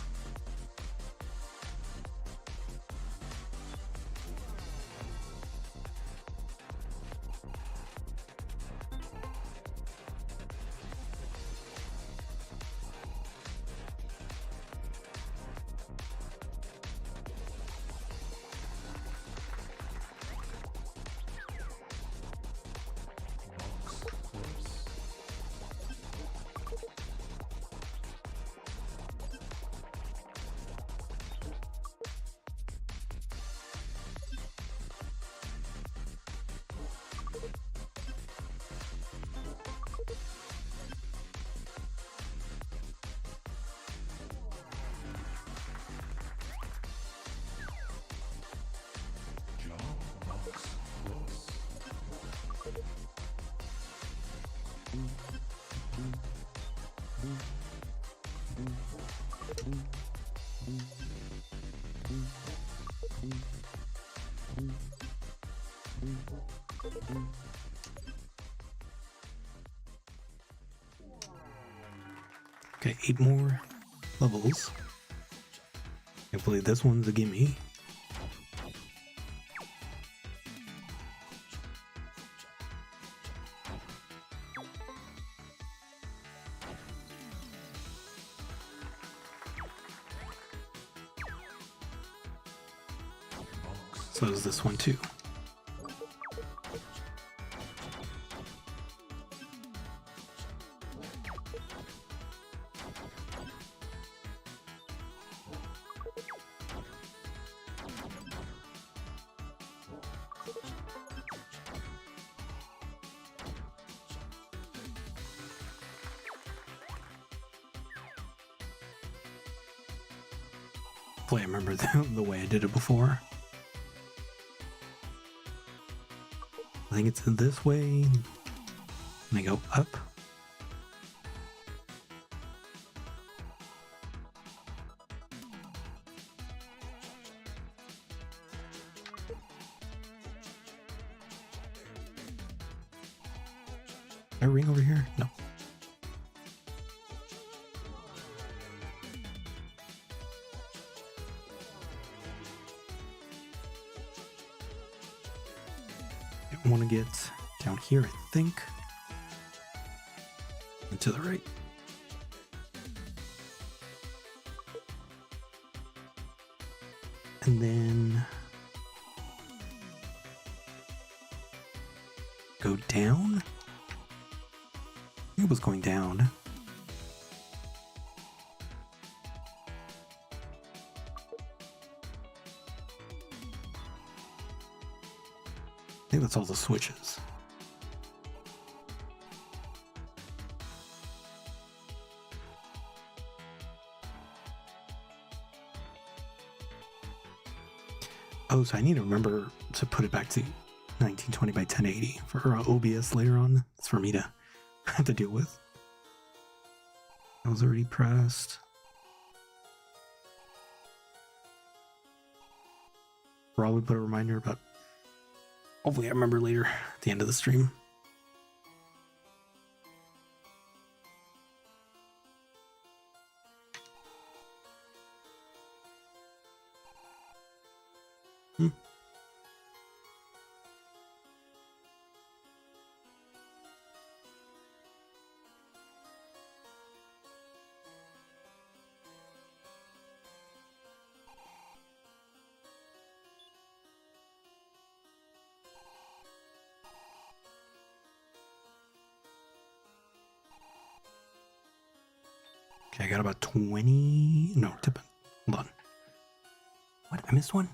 Okay, 8 more levels. Hopefully this one's a gimme. So is this one too. Boy, I remember the way I did it before. I think it's this way. And I go up. A ring over here? No. I want to get down here, I think. And to the right. And then go down. I think it was going down. I think that's all the switches. Oh, so I need to remember to put it back to 1920 by 1080 for OBS later on. It's for me to have to deal with. I was already pressed. Probably put a reminder, but hopefully I remember later at the end of the stream. Okay, I got about 20. No, tip it. Hold on. What? I missed one?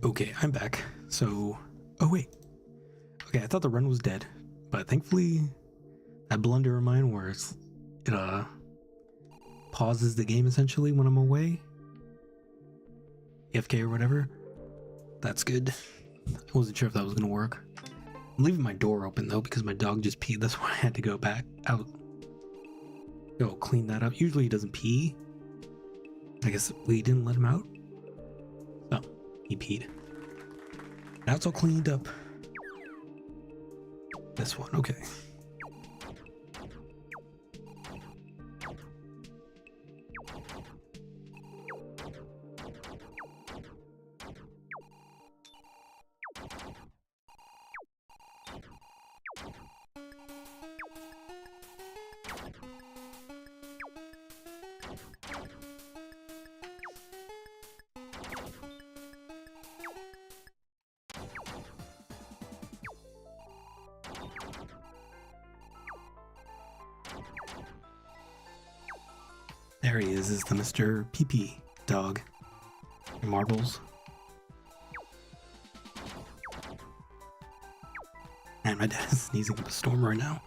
Okay, I'm back. So, oh wait. Okay, I thought the run was dead, but thankfully that blunder of mine where it pauses the game essentially when I'm away, AFK or whatever. That's good. I wasn't sure if that was gonna work. I'm leaving my door open though because my dog just peed. That's why I had to go back out. Go clean that up. Usually he doesn't pee. I guess we didn't let him out. Oh, he peed. Now it's all cleaned up. This one, okay. There he is the Mr. PP dog. Marbles. And my dad is sneezing up a storm right now.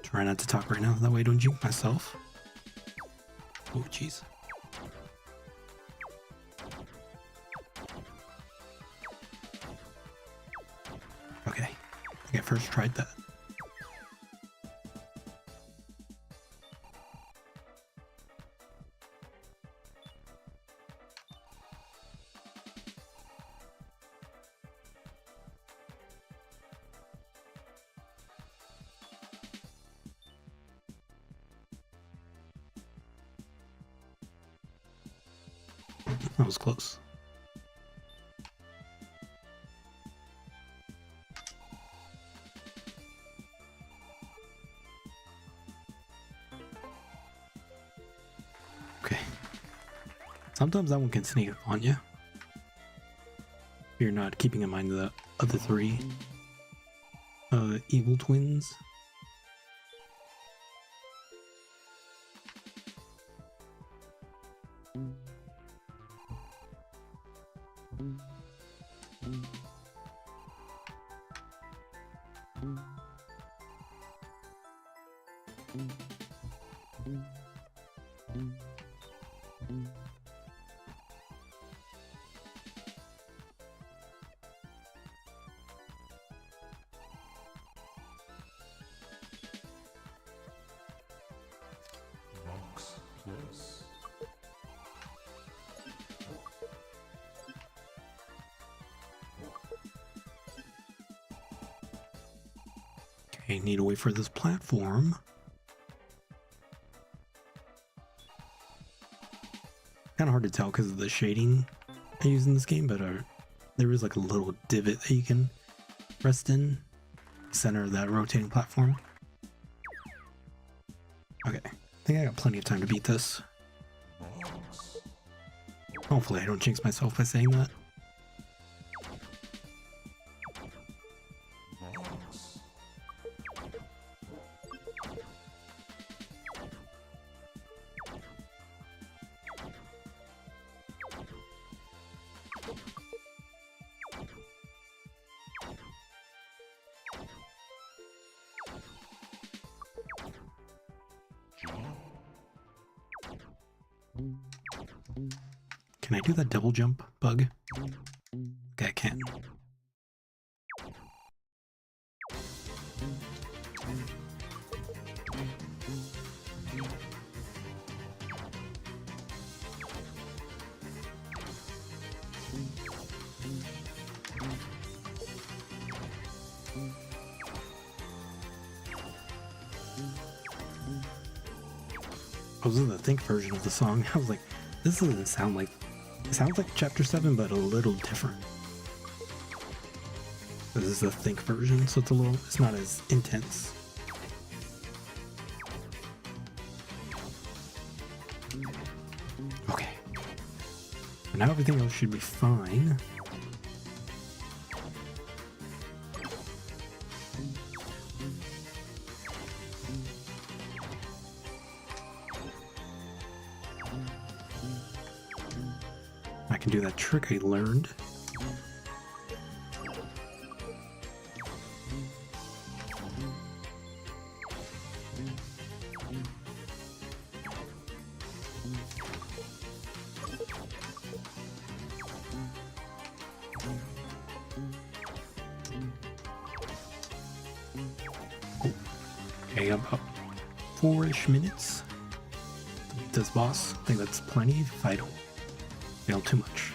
Try not to talk right now, that way I don't jinx myself. Oh, jeez. Okay, I think I first tried that. That was close. Okay. Sometimes that one can sneak on you. If you're not keeping in mind the other three evil twins. Box plus. Okay, need to wait for this platform. Kind of hard to tell because of the shading I use in this game, but there is like a little divot that you can rest in, center of that rotating platform. Okay, I think I got plenty of time to beat this. Box. Hopefully I don't jinx myself by saying that. Box. Can I do that double jump bug? Okay, I can. I was in the Think version of the song. I was like, this doesn't sound like... It sounds like Chapter 7, but a little different. This is the Think version, so it's not as intense. Okay. Now everything else should be fine. I can do that trick I learned. Okay, about 4-ish minutes to beat this boss. I think that's plenty if I don't fail too much.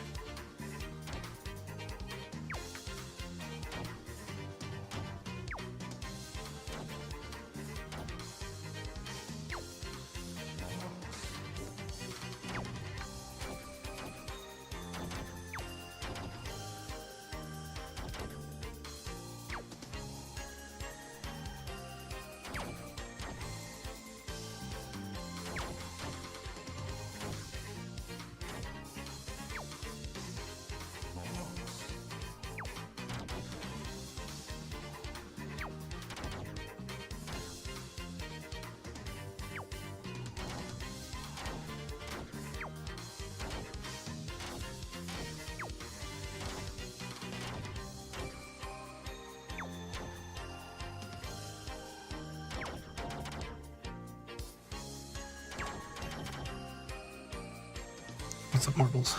What's up, marbles?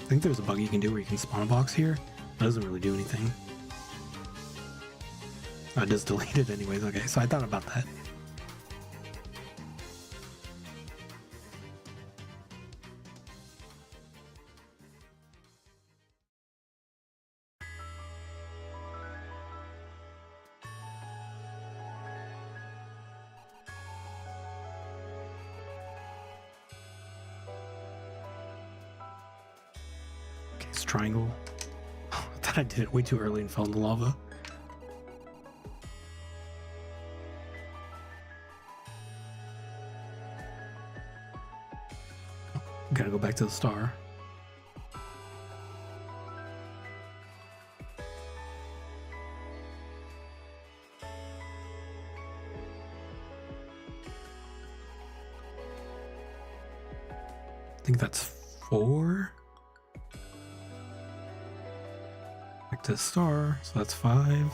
I think there's a bug you can do where you can spawn a box here. That doesn't really do anything. I just deleted it anyways. Okay, so I thought about that. Okay, it's triangle. I thought I did it way too early and fell in the lava. Gotta go back to the star. I think that's 4. Back to the star, so that's 5.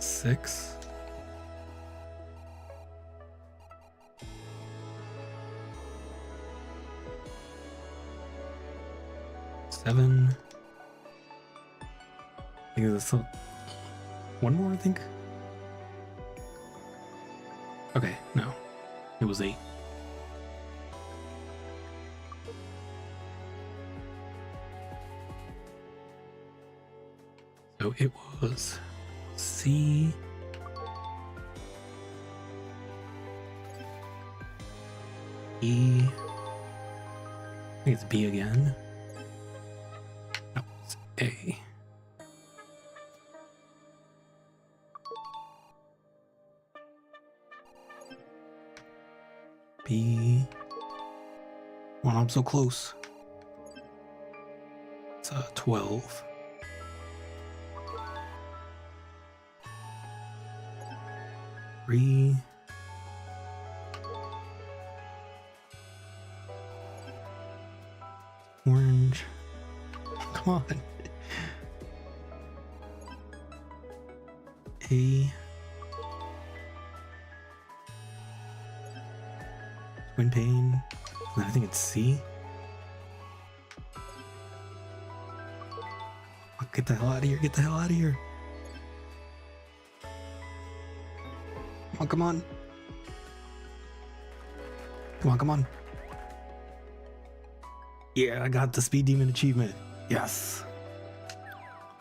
Six. Seven. I think that's one more, I think. Okay, no. It was 8. So it was C, E, I think it's B again. No, it's A. B. Well, I'm so close. It's 12. Three. Orange. Come on. A. Twin pane. And I think it's C. Oh, get the hell out of here. Get the hell out of here. Oh, come on. Come on, come on. Yeah, I got the Speed Demon achievement. Yes.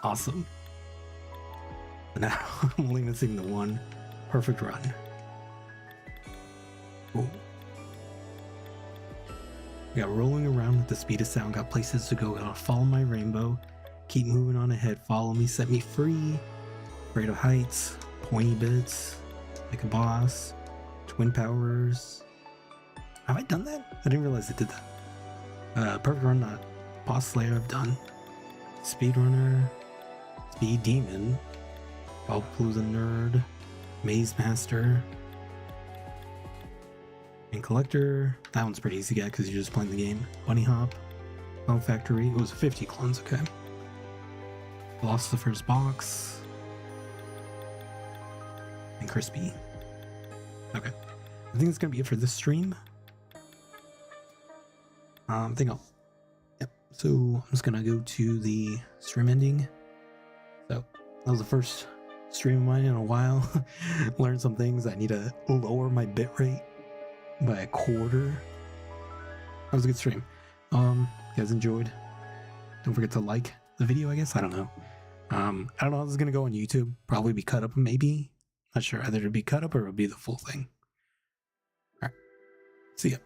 Awesome. Now I'm only missing the one perfect run. Cool. We got rolling around with the speed of sound, got places to go, gotta follow my rainbow, keep moving on ahead, follow me, set me free. Great of Heights, Pointy Bits, Like a Boss, Twin Powers. Have I done that? I didn't realize I did that. Perfect Run, not Boss Slayer, I've done. Speedrunner, Speed Demon, Ballapalooza Nerd, Maze Master, and Collector. That one's pretty easy to get because you're just playing the game. Bunny Hop, Clone Factory. It was 50 clones, okay. Philosopher's Box, and Crispy. Okay. I think that's gonna be it for this stream. I think I'll. Yep. So I'm just gonna go to the stream ending. So that was the first stream of mine in a while. Learned some things. I need to lower my bitrate by a quarter. That was a good stream. You guys enjoyed. Don't forget to like the video, I guess. I don't know. I don't know how this is gonna go on YouTube. Probably be cut up, maybe. Not sure. Either it'll be cut up or it'll be the full thing. Alright. See ya.